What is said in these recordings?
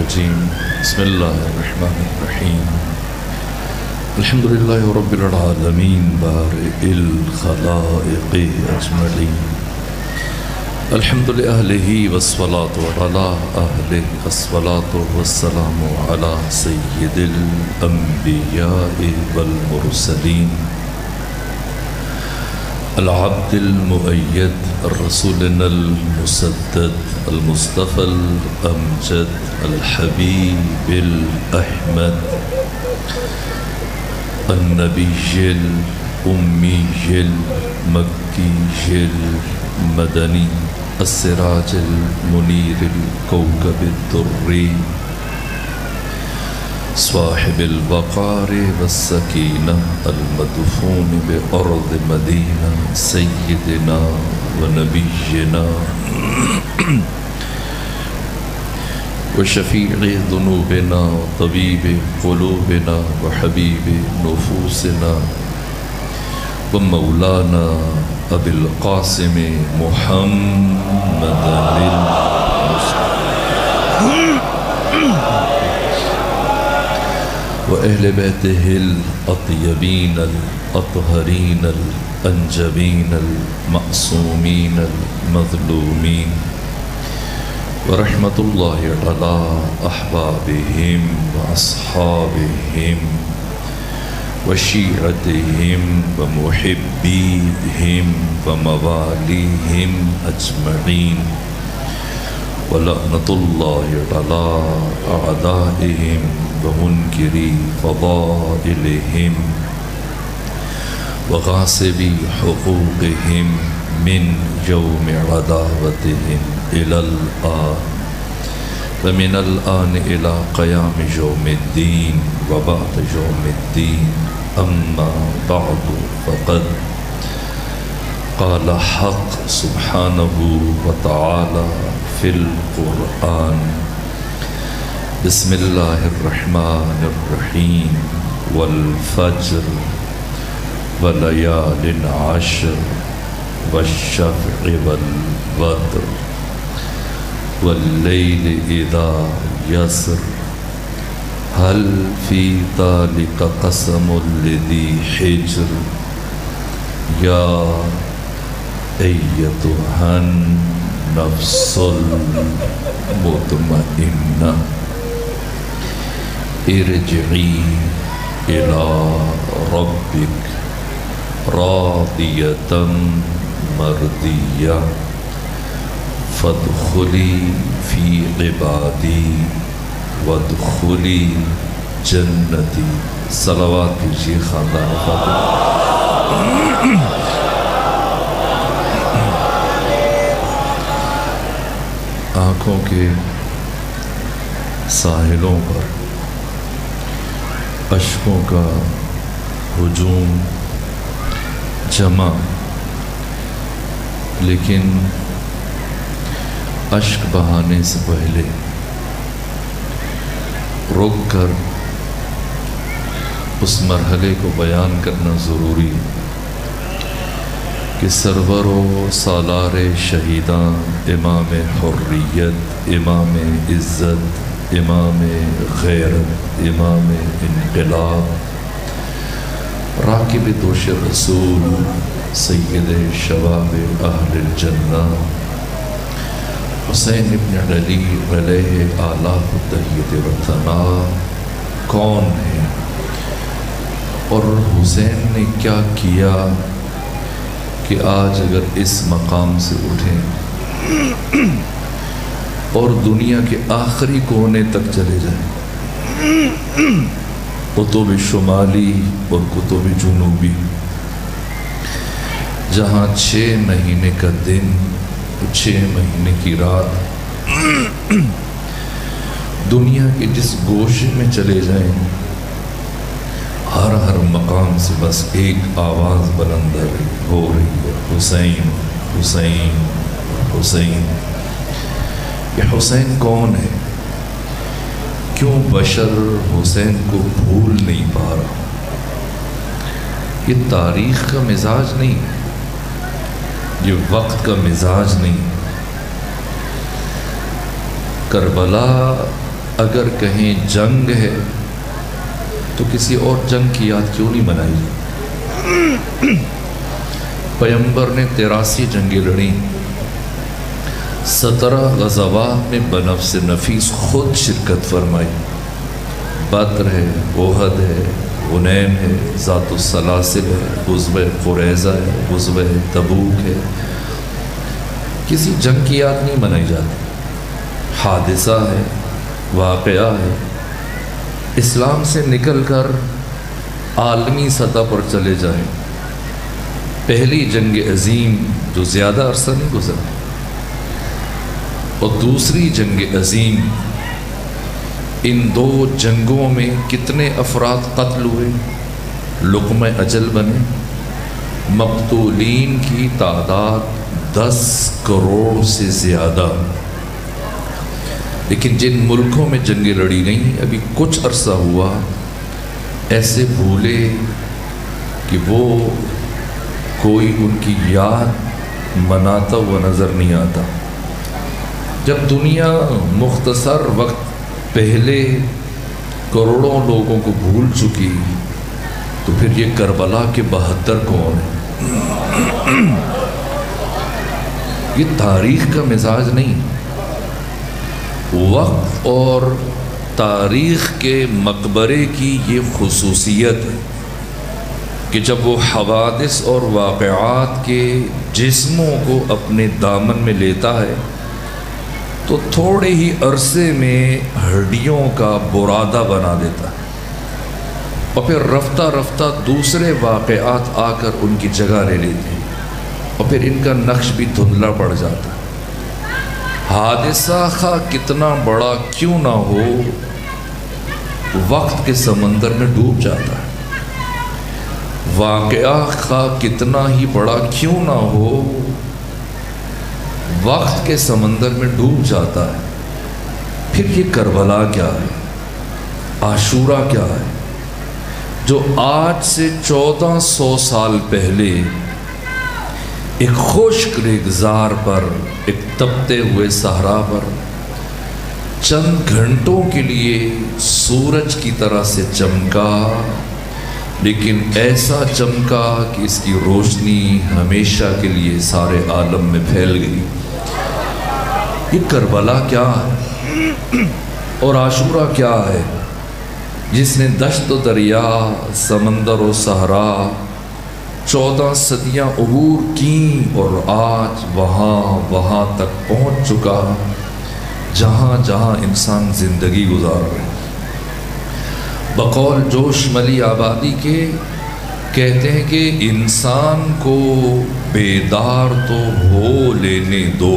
الرجيم بسم الله الرحمن الرحيم الحمد لله رب العالمين بارئ الخلائق أجمعين الحمد لأهله والصلاة على أهله الصلاة والسلام على سيد الأنبياء والمرسلين العبد المؤيد الرسولنا المسدد المصطفى الأمجد الحبيب الأحمد النبي الأمي المكي المدني السراج المنير الكوكب الدري صاحب الوقار والسكينة المدفون بأرض مدينة سيدنا ونبينا وشفيع ذنوبنا وطبيب قلوبنا وحبيب نفوسنا ومولانا أبي القاسم محمد وأهل بيته الأطيبين الأطهرين الأنجبين المعصومين المظلومين ورحمة الله على أحبابهم وأصحابهم وشيعتهم ومحبيهم ومواليهم أجمعين ولعنة الله على أعدائهم ومنكري فضائلهم وغاصبي حقوقهم من يوم عداوتهم إلى الآن ومن الآن إلى قيام يوم الدين وبعد يوم الدين أما بعد فقد قال حق سبحانه وتعالى في القرآن بسم الله الرحمن الرحيم والفجر وليال عشر والشفع والوتر والليل إذا يسر هل في ذلك قسم لذي حجر يا أيتها النفس المطمئنة ارجعي إلى ربك راضية مرضية فادخلي في عبادي وادخلي جنتی. صلوات کیجیے خاندان فاطمہ. آنکھوں کے ساحلوں پر اشکوں کا ہجوم جمع، لیکن اشک بہانے سے پہلے رک کر اس مرحلے کو بیان کرنا ضروری کہ سرور و سالار شہیداں، امام حریت، امام عزت، امام غیرت، امام انقلاب، راکب دوش رسول، سید شباب اہل الجنہ حسین ابن علی علیہ آلاف التحیت و ثناء کون ہے اور حسین نے کیا کیا کہ آج اگر اس مقام سے اٹھیں اور دنیا کے آخری کونے تک چلے جائیں، قطب شمالی اور قطب جنوبی، جہاں 6 مہینے کا دن 6 مہینے کی رات، دنیا کے جس گوشے میں چلے جائیں، ہر مقام سے بس ایک آواز بلند ہو رہی ہے، حسین حسین حسین. یہ حسین کون ہے؟ کیوں بشر حسین کو بھول نہیں پا رہا؟ یہ تاریخ کا مزاج نہیں، یہ وقت کا مزاج نہیں. کربلا اگر کہیں جنگ ہے تو کسی اور جنگ کی یاد کیوں نہیں منائی جاتی؟ پیغمبر نے 83 جنگیں لڑیں، 17 غزوات میں بنفس نفیس خود شرکت فرمائی۔ بدر ہے، احد ہے، حنین ہے، ذات السلاسل ہے، غزوہ قریظہ ہے، غزوہ تبوک ہے۔ کسی جنگ کی یاد نہیں منائی جاتی، حادثہ ہے، واقعہ ہے۔ اسلام سے نکل کر عالمی سطح پر چلے جائیں، پہلی جنگ عظیم جو زیادہ عرصہ نہیں گزرا، اور دوسری جنگ عظیم، ان دو جنگوں میں کتنے افراد قتل ہوئے، لقمہ اجل بنے۔ مقتولین کی تعداد 10 کروڑ سے زیادہ۔ لیکن جن ملکوں میں جنگیں لڑی گئیں ابھی کچھ عرصہ ہوا، ایسے بھولے کہ وہ کوئی ان کی یاد مناتا ہوا نظر نہیں آتا۔ جب دنیا مختصر وقت پہلے کروڑوں لوگوں کو بھول چکی تو پھر یہ کربلا کے 72 کون ہیں؟ یہ تاریخ کا مزاج نہیں، وقت اور تاریخ کے مقبرے کی یہ خصوصیت ہے کہ جب وہ حوادث اور واقعات کے جسموں کو اپنے دامن میں لیتا ہے تو تھوڑے ہی عرصے میں ہڈیوں کا برادہ بنا دیتا ہے، اور پھر رفتہ رفتہ دوسرے واقعات آ کر ان کی جگہ لے لیتے ہیں، اور پھر ان کا نقش بھی دھندلا پڑ جاتا ہے۔ حادثہ خواہ کتنا بڑا کیوں نہ ہو، وقت کے سمندر میں ڈوب جاتا ہے۔ واقعہ خواہ کتنا ہی بڑا کیوں نہ ہو، وقت کے سمندر میں ڈوب جاتا ہے۔ پھر یہ کربلا کیا ہے، عاشورہ کیا ہے، جو آج سے 1400 سال پہلے ایک خشک ریگزار پر، ایک تپتے ہوئے صحرا پر چند گھنٹوں کے لیے سورج کی طرح سے چمکا، لیکن ایسا چمکا کہ اس کی روشنی ہمیشہ کے لیے سارے عالم میں پھیل گئی۔ یہ کربلا کیا ہے اور عاشورہ کیا ہے، جس نے دشت و دریا، سمندر و صحرا 14 صدیاں عبور کیں اور آج وہاں تک پہنچ چکا جہاں جہاں انسان زندگی گزار رہے۔ بقول جوش ملی آبادی کے کہتے ہیں کہ انسان کو بیدار تو ہو لینے دو،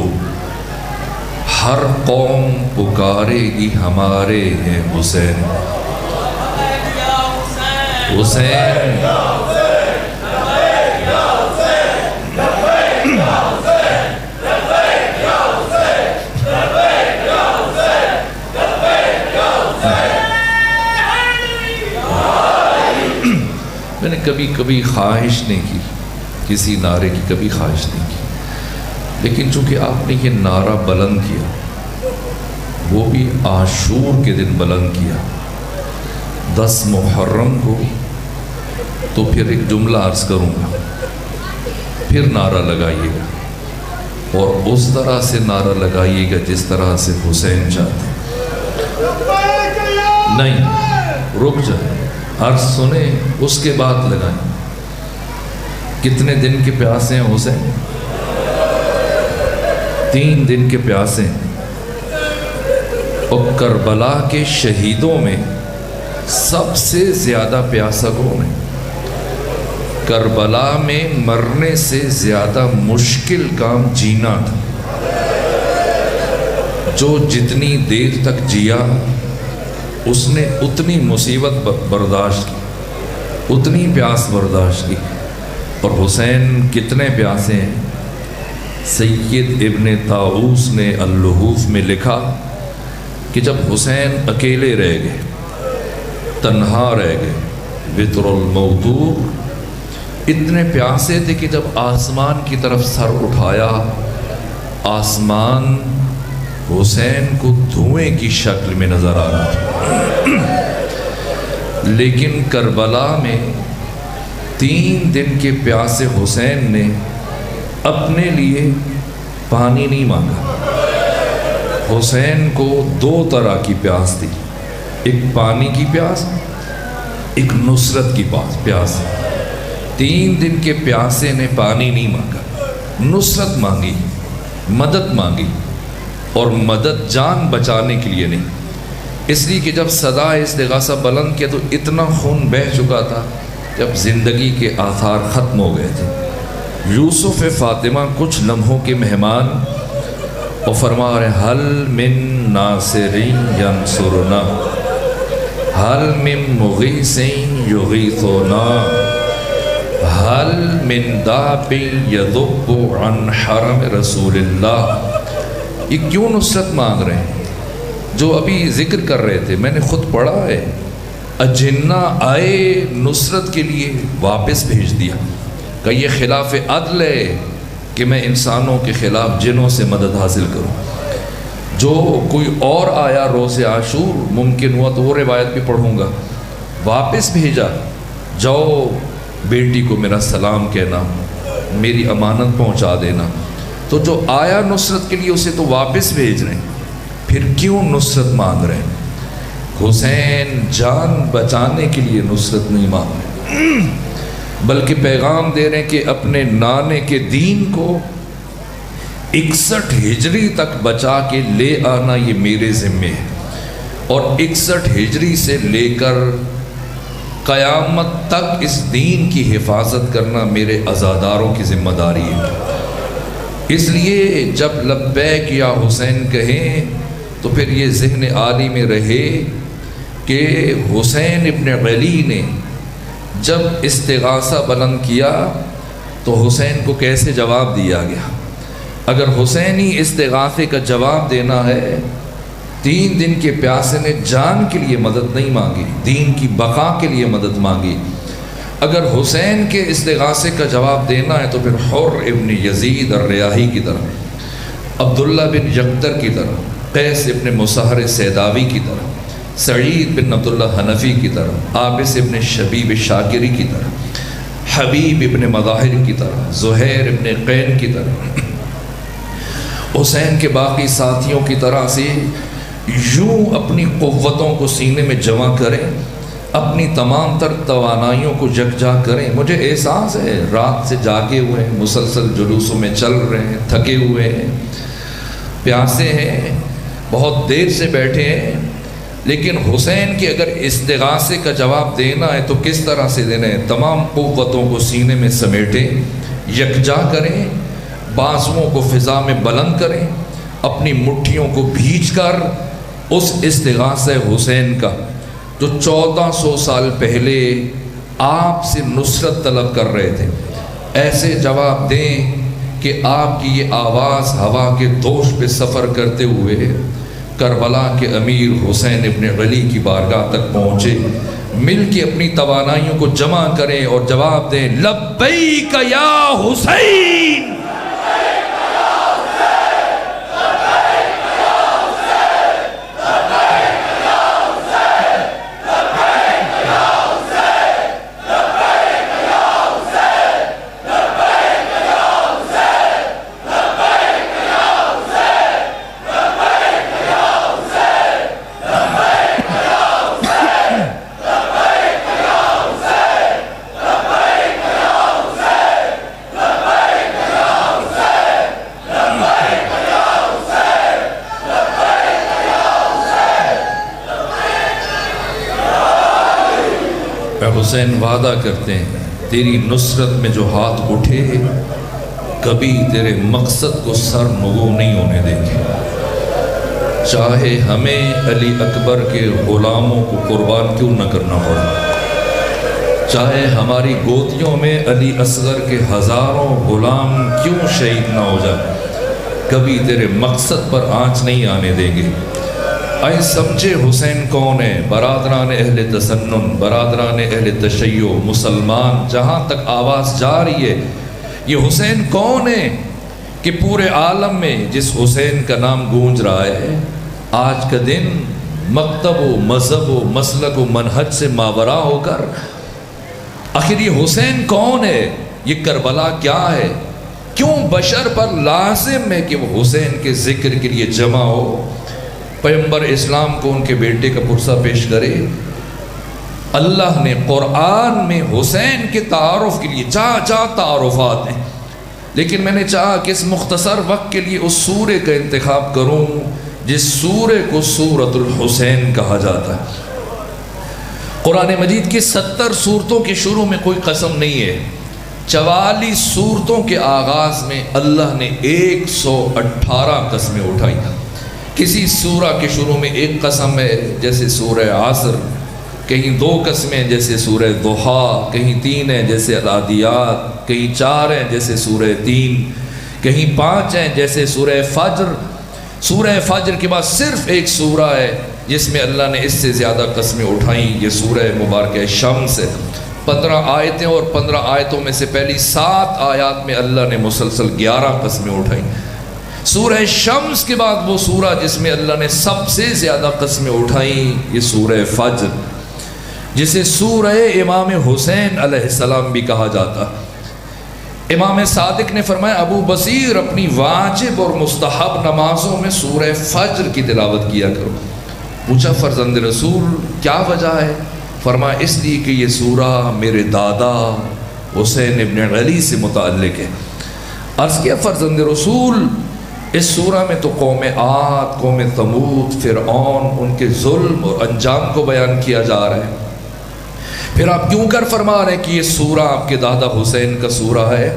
ہر قوم پکارے گی ہمارے ہیں حسین۔ حسین میں نے کبھی خواہش نہیں کی، کسی نعرے کی کبھی خواہش نہیں کی، لیکن چونکہ آپ نے یہ نعرہ بلند کیا، وہ بھی عاشور کے دن بلند کیا، 10 محرم کو، تو پھر ایک جملہ عرض کروں گا، پھر نعرہ لگائیے گا، اور اس طرح سے نعرہ لگائیے گا جس طرح سے حسین چاہتے ہیں۔ نہیں، رک جائیں، عرض سنیں اس کے بعد لگائیں۔ کتنے دن کے پیاسے ہیں حسین؟ 3 دن کے پیاسے ہیں۔ اور کربلا کے شہیدوں میں سب سے زیادہ پیاسا کون ہے؟ کربلا میں مرنے سے زیادہ مشکل کام جینا تھا۔ جو جتنی دیر تک جیا اس نے اتنی مصیبت برداشت کی، اتنی پیاس برداشت کی۔ اور حسین کتنے پیاسے ہیں؟ سید ابن طاؤس نے اللحوف میں لکھا کہ جب حسین اکیلے رہ گئے، تنہا رہ گئے، وطر الموتور، اتنے پیاسے تھے کہ جب آسمان کی طرف سر اٹھایا، آسمان حسین کو دھوئیں کی شکل میں نظر آ رہا تھا، لیکن کربلا میں 3 دن کے پیاسے حسین نے اپنے لیے پانی نہیں مانگا۔ حسین کو 2 طرح کی پیاس تھی، ایک پانی کی پیاس، ایک نصرت کی پیاس۔ 3 دن کے پیاسے نے پانی نہیں مانگا، نصرت مانگی، مدد مانگی، اور مدد جان بچانے کے لیے نہیں، اس لیے کہ جب صدا استغاثہ بلند کیا تو اتنا خون بہہ چکا تھا جب زندگی کے آثار ختم ہو گئے تھے۔ یوسف فاطمہ کچھ لمحوں کے مہمان، اور فرما رہے حل من ناصرین ینصرنا، حل من مغیثین یغیثنا، حل من داب یذب عن حرم رسول اللہ۔ یہ کیوں نصرت مانگ رہے ہیں؟ جو ابھی ذکر کر رہے تھے، میں نے خود پڑھا ہے، اجنہ آئے نصرت کے لیے واپس بھیج دیا کہ یہ خلاف عدل ہے کہ میں انسانوں کے خلاف جنوں سے مدد حاصل کروں۔ جو کوئی اور آیا روز عاشور، ممکن ہوا تو وہ روایت بھی پڑھوں گا، واپس بھیجا، جاؤ بیٹی کو میرا سلام کہنا، میری امانت پہنچا دینا۔ تو جو آیا نصرت کے لیے اسے تو واپس بھیج رہے ہیں، پھر کیوں نصرت مانگ رہے ہیں؟ حسین جان بچانے کے لیے نصرت نہیں مانگ رہے، بلکہ پیغام دے رہے ہیں کہ اپنے نانے کے دین کو 61 ہجری تک بچا کے لے آنا یہ میرے ذمے ہے، اور 61 ہجری سے لے کر قیامت تک اس دین کی حفاظت کرنا میرے عزاداروں کی ذمہ داری ہے۔ اس لیے جب لبیک یا حسین کہیں تو پھر یہ ذہن عالی میں رہے کہ حسین ابن علی نے جب استغاثہ بلند کیا تو حسین کو کیسے جواب دیا گیا۔ اگر حسینی استغاثے کا جواب دینا ہے، 3 دن کے پیاسے نے جان کے لیے مدد نہیں مانگی، دین کی بقا کے لیے مدد مانگی۔ اگر حسین کے استغاثے کا جواب دینا ہے تو پھر حر ابن یزید الریاحی کی طرح، عبداللہ بن یقتر کی طرح، قیس ابن مصہر سیداوی کی طرح، سعید بن عبداللہ حنفی کی طرح، عابس ابن شبیب شاکری کی طرح، حبیب ابن مظاہر کی طرح، زہیر ابن قین کی طرح، حسین کے باقی ساتھیوں کی طرح سے یوں اپنی قوتوں کو سینے میں جمع کریں، اپنی تمام تر توانائیوں کو یکجا کریں۔ مجھے احساس ہے رات سے جاگے ہوئے ہیں، مسلسل جلوسوں میں چل رہے ہیں، تھکے ہوئے ہیں، پیاسے ہیں، بہت دیر سے بیٹھے ہیں، لیکن حسین کی اگر استغاثے کا جواب دینا ہے تو کس طرح سے دینا ہے؟ تمام قوتوں کو سینے میں سمیٹیں، یکجا کریں، بازوؤں کو فضا میں بلند کریں، اپنی مٹھیوں کو بھیج کر اس استغاثہ حسین کا جو 1400 سال پہلے آپ سے نصرت طلب کر رہے تھے، ایسے جواب دیں کہ آپ کی یہ آواز ہوا کے دوش پہ سفر کرتے ہوئے کربلا کے امیر حسین ابن علی کی بارگاہ تک پہنچے، مل کے اپنی توانائیوں کو جمع کریں اور جواب دیں لبیک یا حسین۔ حسین وعدہ کرتے ہیں تیری نصرت میں جو ہاتھ اٹھے کبھی تیرے مقصد کو سر نگو نہیں ہونے دیں گے، چاہے ہمیں علی اکبر کے غلاموں کو قربان کیوں نہ کرنا پڑا، چاہے ہماری گودیوں میں علی اصغر کے ہزاروں غلام کیوں شہید نہ ہو جائے، کبھی تیرے مقصد پر آنچ نہیں آنے دیں گے۔ آئے سمجھے حسین کون ہے؟ برادران اہل تسنن، برادران اہل تشیع، مسلمان، جہاں تک آواز جا رہی ہے، یہ حسین کون ہے؟ کہ پورے عالم میں جس حسین کا نام گونج رہا ہے، آج کا دن مکتب و مذہب و مسلک و منہج سے ماورا ہو کر آخر یہ حسین کون ہے، یہ کربلا کیا ہے، کیوں بشر پر لازم ہے کہ وہ حسین کے ذکر کے لیے جمع ہو، پیغمبر اسلام کو ان کے بیٹے کا پرسہ پیش کرے۔ اللہ نے قرآن میں حسین کے تعارف کے لیے جہاں تعارفات ہیں، لیکن میں نے چاہا کہ اس مختصر وقت کے لیے اس سورے کا انتخاب کروں جس سورے کو سورۃ الحسین کہا جاتا ہے۔ قرآن مجید کی 70 سورتوں کے شروع میں کوئی قسم نہیں ہے، 44 سورتوں کے آغاز میں اللہ نے 118 قسمیں اٹھائی۔ کسی سورہ کے شروع میں ایک قسم ہے جیسے سورہ عصر، کہیں 2 قسمیں جیسے سورہ ضحیٰ، کہیں 3 ہیں جیسے العادیات، کہیں 4 ہیں جیسے سورہ 3، کہیں 5 ہیں جیسے سورہ فجر۔ سورہ فجر کے بعد صرف ایک سورہ ہے جس میں اللہ نے اس سے زیادہ قسمیں اٹھائیں، یہ سورہ مبارکہ شمس ہے۔ 15 آیتیں اور 15 آیتوں میں سے پہلی 7 آیات میں اللہ نے مسلسل 11 قسمیں اٹھائیں۔ سورہ شمس کے بعد وہ سورہ جس میں اللہ نے سب سے زیادہ قسمیں اٹھائیں، یہ سورہ فجر، جسے سورہ امام حسین علیہ السلام بھی کہا جاتا۔ امام صادق نے فرمایا ابو بصیر اپنی واجب اور مستحب نمازوں میں سورہ فجر کی تلاوت کیا کرو۔ پوچھا فرزند رسول کیا وجہ ہے؟ فرمایا اس لیے کہ یہ سورہ میرے دادا حسین ابن علی سے متعلق ہے۔ عرض کیا فرزند رسول اس سورہ میں تو قوم عاد، قوم ثمود، فرعون، ان کے ظلم اور انجام کو بیان کیا جا رہا ہے، پھر آپ کیوں کر فرما رہے ہیں کہ یہ سورہ آپ کے دادا حسین کا سورہ ہے؟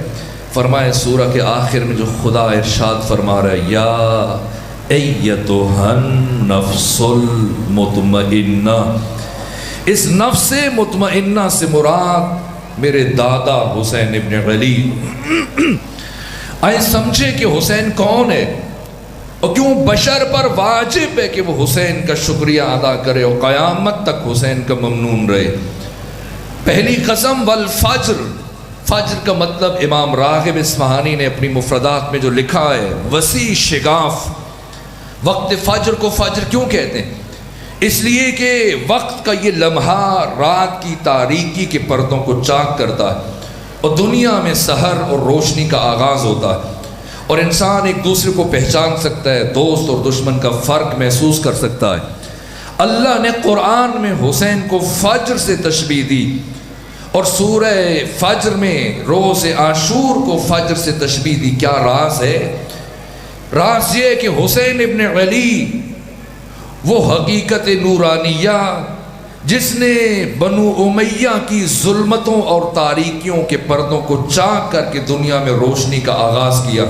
فرمائے سورہ کے آخر میں جو خدا ارشاد فرما رہا ہے یا ایتھا النفس المطمئنہ، اس نفس مطمئنہ سے مراد میرے دادا حسین ابن علی۔ آئے سمجھے کہ حسین کون ہے اور کیوں بشر پر واجب ہے کہ وہ حسین کا شکریہ ادا کرے اور قیامت تک حسین کا ممنون رہے۔ پہلی قسم والفجر، فجر کا مطلب امام راغب اصفہانی نے اپنی مفردات میں جو لکھا ہے وسیع شگاف۔ وقت فجر کو فجر کیوں کہتے ہیں؟ اس لیے کہ وقت کا یہ لمحہ رات کی تاریکی کے پردوں کو چاک کرتا ہے اور دنیا میں سحر اور روشنی کا آغاز ہوتا ہے اور انسان ایک دوسرے کو پہچان سکتا ہے، دوست اور دشمن کا فرق محسوس کر سکتا ہے۔ اللہ نے قرآن میں حسین کو فجر سے تشبیہ دی اور سورہ فجر میں روز عاشور کو فجر سے تشبیہ دی۔ کیا راز ہے؟ راز یہ ہے کہ حسین ابن علی وہ حقیقت نورانیہ جس نے بنو امیہ کی ظلمتوں اور تاریکیوں کے پردوں کو چاک کر کے دنیا میں روشنی کا آغاز کیا،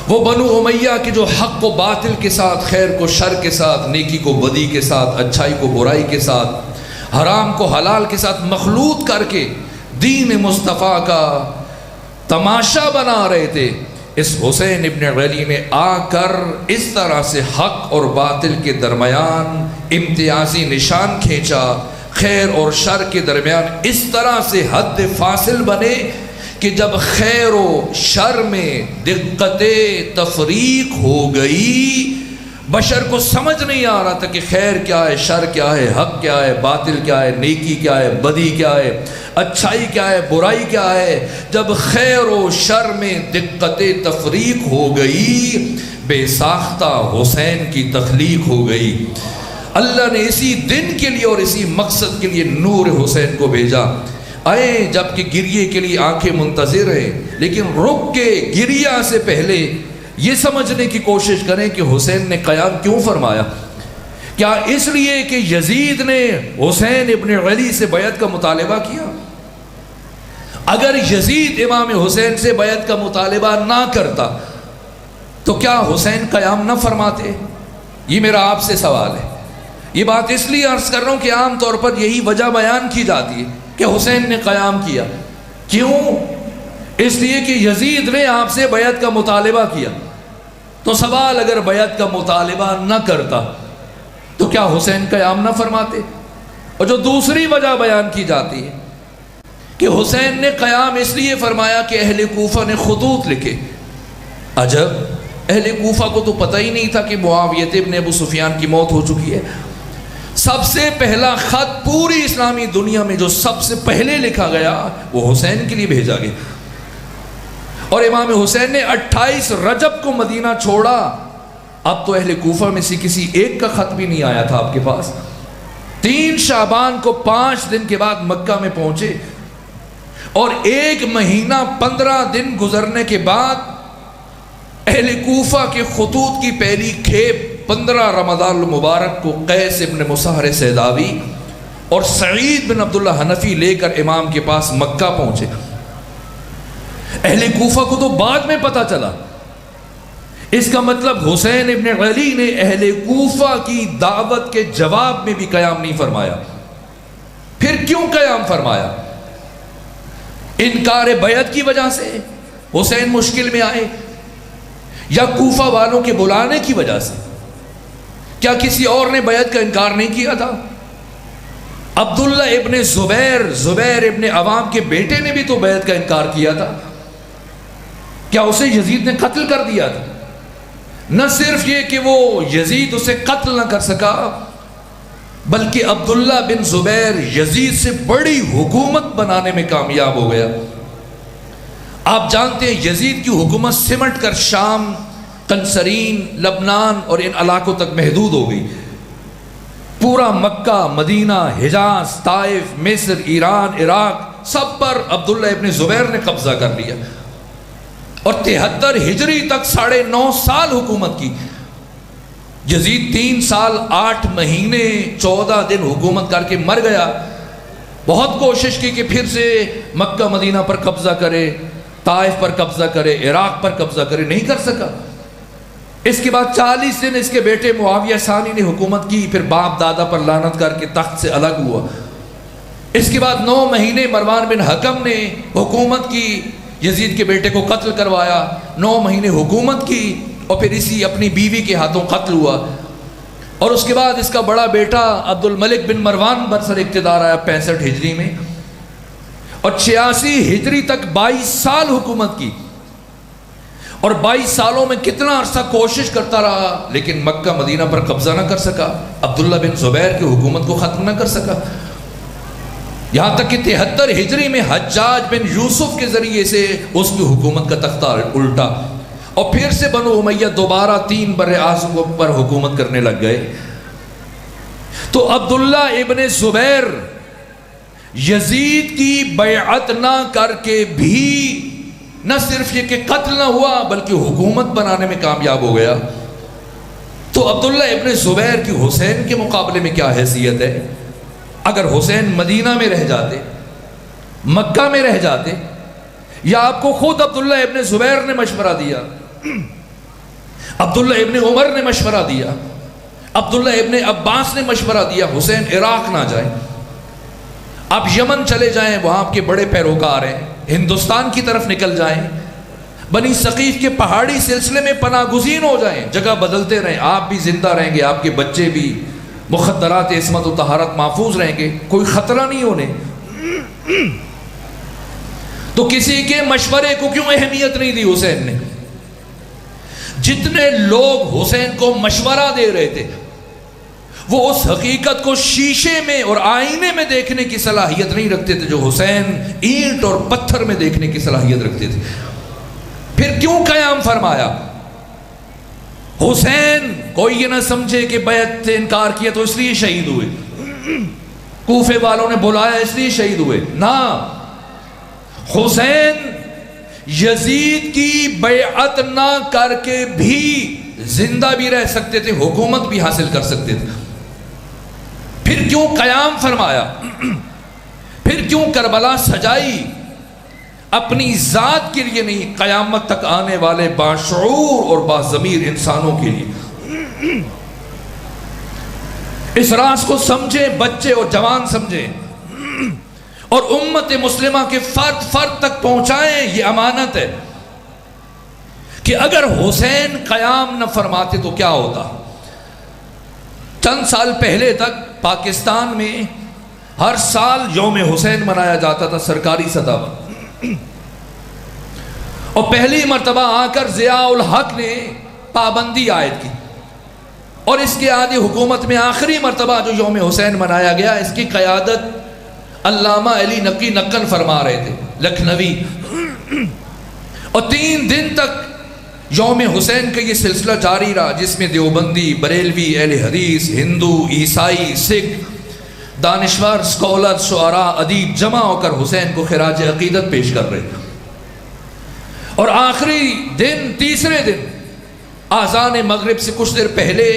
وہ بنو امیہ کے جو حق و باطل کے ساتھ، خیر کو شر کے ساتھ، نیکی کو بدی کے ساتھ، اچھائی کو برائی کے ساتھ، حرام کو حلال کے ساتھ مخلوط کر کے دین مصطفیٰ کا تماشا بنا رہے تھے، اس حسین ابن علی نے آ کر اس طرح سے حق اور باطل کے درمیان امتیازی نشان کھینچا، خیر اور شر کے درمیان اس طرح سے حد فاصل بنے کہ جب خیر و شر میں دقت تفریق ہو گئی، بشر کو سمجھ نہیں آ رہا تھا کہ خیر کیا ہے، شر کیا ہے، حق کیا ہے، باطل کیا ہے، نیکی کیا ہے، بدی کیا ہے، اچھائی کیا ہے، برائی کیا ہے۔ جب خیر و شر میں دقت تفریق ہو گئی، بے ساختہ حسین کی تخلیق ہو گئی۔ اللہ نے اسی دن کے لیے اور اسی مقصد کے لیے نور حسین کو بھیجا۔ آئے جبکہ گریے کے لیے آنکھیں منتظر ہیں، لیکن رک کے گریہ سے پہلے یہ سمجھنے کی کوشش کریں کہ حسین نے قیام کیوں فرمایا۔ کیا اس لیے کہ یزید نے حسین ابن علی سے بیعت کا مطالبہ کیا؟ اگر یزید امام حسین سے بیعت کا مطالبہ نہ کرتا تو کیا حسین قیام نہ فرماتے؟ یہ میرا آپ سے سوال ہے۔ یہ بات اس لیے عرض کر رہا ہوں کہ عام طور پر یہی وجہ بیان کی جاتی ہے کہ حسین نے قیام کیا۔ کیوں؟ اس لیے کہ یزید نے آپ سے بیعت کا مطالبہ کیا۔ تو سوال اگر بیعت کا مطالبہ نہ کرتا تو کیا حسین قیام نہ فرماتے؟ اور جو دوسری وجہ بیان کی جاتی ہے کہ حسین نے قیام اس لیے فرمایا کہ اہل کوفہ نے خطوط لکھے عجب، اہل کوفہ کو تو پتہ ہی نہیں تھا کہ معاویہ ابن ابو سفیان کی موت ہو چکی ہے۔ سب سے پہلا خط پوری اسلامی دنیا میں جو سب سے پہلے لکھا گیا وہ حسین کے لیے بھیجا گیا، اور امام حسین نے 28 رجب کو مدینہ چھوڑا۔ اب تو اہل کوفہ میں سے کسی ایک کا خط بھی نہیں آیا تھا آپ کے پاس۔ 3 شعبان کو 5 دن کے بعد مکہ میں پہنچے، اور 1 مہینہ 15 دن گزرنے کے بعد اہل کوفہ کے خطوط کی پہلی کھیپ 15 رمضان المبارک کو قیس ابن مصہر سیداوی اور سعید بن عبداللہ حنفی لے کر امام کے پاس مکہ پہنچے۔ اہل کوفہ کو تو بعد میں پتہ چلا، اس کا مطلب حسین ابن علی نے اہل کوفہ کی دعوت کے جواب میں بھی قیام نہیں فرمایا۔ پھر کیوں قیام فرمایا؟ انکار بیعت کی وجہ سے حسین مشکل میں آئے، یا کوفہ والوں کے بلانے کی وجہ سے؟ کیا کسی اور نے بیعت کا انکار نہیں کیا تھا؟ عبداللہ ابن زبیر ابن عوام کے بیٹے نے بھی تو بیعت کا انکار کیا تھا۔ کیا اسے یزید نے قتل کر دیا تھا؟ نہ صرف یہ کہ وہ یزید اسے قتل نہ کر سکا، بلکہ عبداللہ بن زبیر یزید سے بڑی حکومت بنانے میں کامیاب ہو گیا۔ آپ جانتے ہیں یزید کی حکومت سمٹ کر شام، قنسرین، لبنان اور ان علاقوں تک محدود ہو گئی۔ پورا مکہ، مدینہ، حجاز، طائف، مصر، ایران، عراق، سب پر عبداللہ ابن زبیر نے قبضہ کر لیا، اور 73 ہجری تک 9.5 سال حکومت کی۔ یزید 3 سال 8 مہینے 14 دن حکومت کر کے مر گیا۔ بہت کوشش کی کہ پھر سے مکہ مدینہ پر قبضہ کرے، طائف پر قبضہ کرے، عراق پر قبضہ کرے، نہیں کر سکا۔ اس کے بعد 40 دن اس کے بیٹے معاویہ ثانی نے حکومت کی، پھر باپ دادا پر لعنت کر کے تخت سے الگ ہوا۔ اس کے بعد 9 مہینے مروان بن حکم نے حکومت کی، یزید کے بیٹے کو قتل کروایا، 9 مہینے حکومت کی، اور پھر اسی اپنی بیوی کے ہاتھوں قتل ہوا۔ اور اس کے بعد اس کا بڑا بیٹا عبد الملک بن مروان برسر اقتدار آیا 65 ہجری میں، اور 86 ہجری تک 22 سال حکومت کی۔ اور 22 سالوں میں کتنا عرصہ کوشش کرتا رہا، لیکن مکہ مدینہ پر قبضہ نہ کر سکا، عبداللہ بن زبیر کی حکومت کو ختم نہ کر سکا۔ یہاں تک کہ 73 ہجری میں حجاج بن یوسف کے ذریعے سے اس کی حکومت کا تختہ الٹا، اور پھر سے بنو امیہ دوبارہ 3 براعظم پر حکومت کرنے لگ گئے۔ تو عبداللہ ابن زبیر یزید کی بیعت نہ کر کے بھی نہ صرف یہ کہ قتل نہ ہوا بلکہ حکومت بنانے میں کامیاب ہو گیا۔ تو عبداللہ ابن زبیر کی حسین کے مقابلے میں کیا حیثیت ہے؟ اگر حسین مدینہ میں رہ جاتے، مکہ میں رہ جاتے، یا آپ کو خود عبداللہ ابن زبیر نے مشورہ دیا، عبداللہ ابن عمر نے مشورہ دیا، عبداللہ ابن عباس نے مشورہ دیا حسین عراق نہ جائیں، آپ یمن چلے جائیں، وہاں آپ کے بڑے پیروکار ہیں، ہندوستان کی طرف نکل جائیں، بنی ثقیف کے پہاڑی سلسلے میں پناہ گزین ہو جائیں، جگہ بدلتے رہیں، آپ بھی زندہ رہیں گے، آپ کے بچے بھی، مخدرات عصمت و طہارت محفوظ رہیں گے، کوئی خطرہ نہیں ہونے۔ تو کسی کے مشورے کو کیوں اہمیت نہیں دی حسین نے؟ جتنے لوگ حسین کو مشورہ دے رہے تھے وہ اس حقیقت کو شیشے میں اور آئینے میں دیکھنے کی صلاحیت نہیں رکھتے تھے جو حسین اینٹ اور پتھر میں دیکھنے کی صلاحیت رکھتے تھے۔ پھر کیوں قیام فرمایا؟ حسین کوئی یہ نہ سمجھے کہ بیعت سے انکار کیا تو اس لیے شہید ہوئے، کوفے والوں نے بلایا اس لیے شہید ہوئے، نہ، حسین یزید کی بیعت نہ کر کے بھی زندہ بھی رہ سکتے تھے، حکومت بھی حاصل کر سکتے تھے۔ پھر کیوں قیام فرمایا؟ پھر کیوں کربلا سجائی؟ اپنی ذات کے لیے نہیں، قیامت تک آنے والے باشعور اور باضمیر انسانوں کے لیے۔ اس راز کو سمجھیں، بچے اور جوان سمجھیں، اور امت مسلمہ کے فرد فرد تک پہنچائیں۔ یہ امانت ہے کہ اگر حسین قیام نہ فرماتے تو کیا ہوتا؟ چند سال پہلے تک پاکستان میں ہر سال یوم حسین منایا جاتا تھا سرکاری سطح پر، اور پہلی مرتبہ آ کر ضیاء الحق نے پابندی عائد کی، اور اس کے آدھی حکومت میں آخری مرتبہ جو یوم حسین منایا گیا، اس کی قیادت علامہ علی نقی نقل فرما رہے تھے، لکھنوی۔ اور 3 دن تک یوم حسین کا یہ سلسلہ جاری رہا، جس میں دیوبندی، بریلوی، اہل حدیث، ہندو، عیسائی، سکھ، دانشور، اسکالر، شعراء، ادیب جمع ہو کر حسین کو خراج عقیدت پیش کر رہے تھے۔ اور آخری دن، تیسرے دن، اذان مغرب سے کچھ دیر پہلے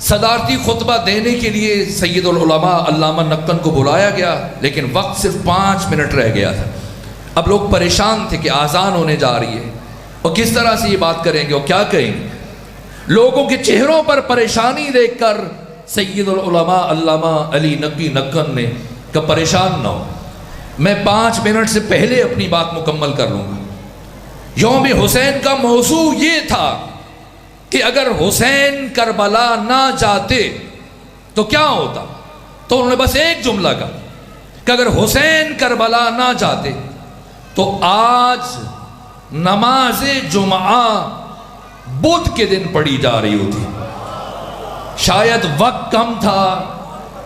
صدارتی خطبہ دینے کے لیے سید العلماء علامہ نقن کو بلایا گیا، لیکن وقت صرف 5 منٹ رہ گیا تھا۔ اب لوگ پریشان تھے کہ اذان ہونے جا رہی ہے اور کس طرح سے یہ بات کریں گے اور کیا کہیں گے۔ لوگوں کے چہروں پر پریشانی دیکھ کر سید العلماء علامہ علی نقی نقن نے کہا پریشان نہ ہو، میں 5 منٹ سے پہلے اپنی بات مکمل کر لوں گا۔ یوم حسین کا موضوع یہ تھا کہ اگر حسین کربلا نہ جاتے تو کیا ہوتا، تو انہوں نے بس ایک جملہ کہا کہ اگر حسین کربلا نہ جاتے تو آج نماز جمعہ بدھ کے دن پڑھی جا رہی ہوتی۔ شاید وقت کم تھا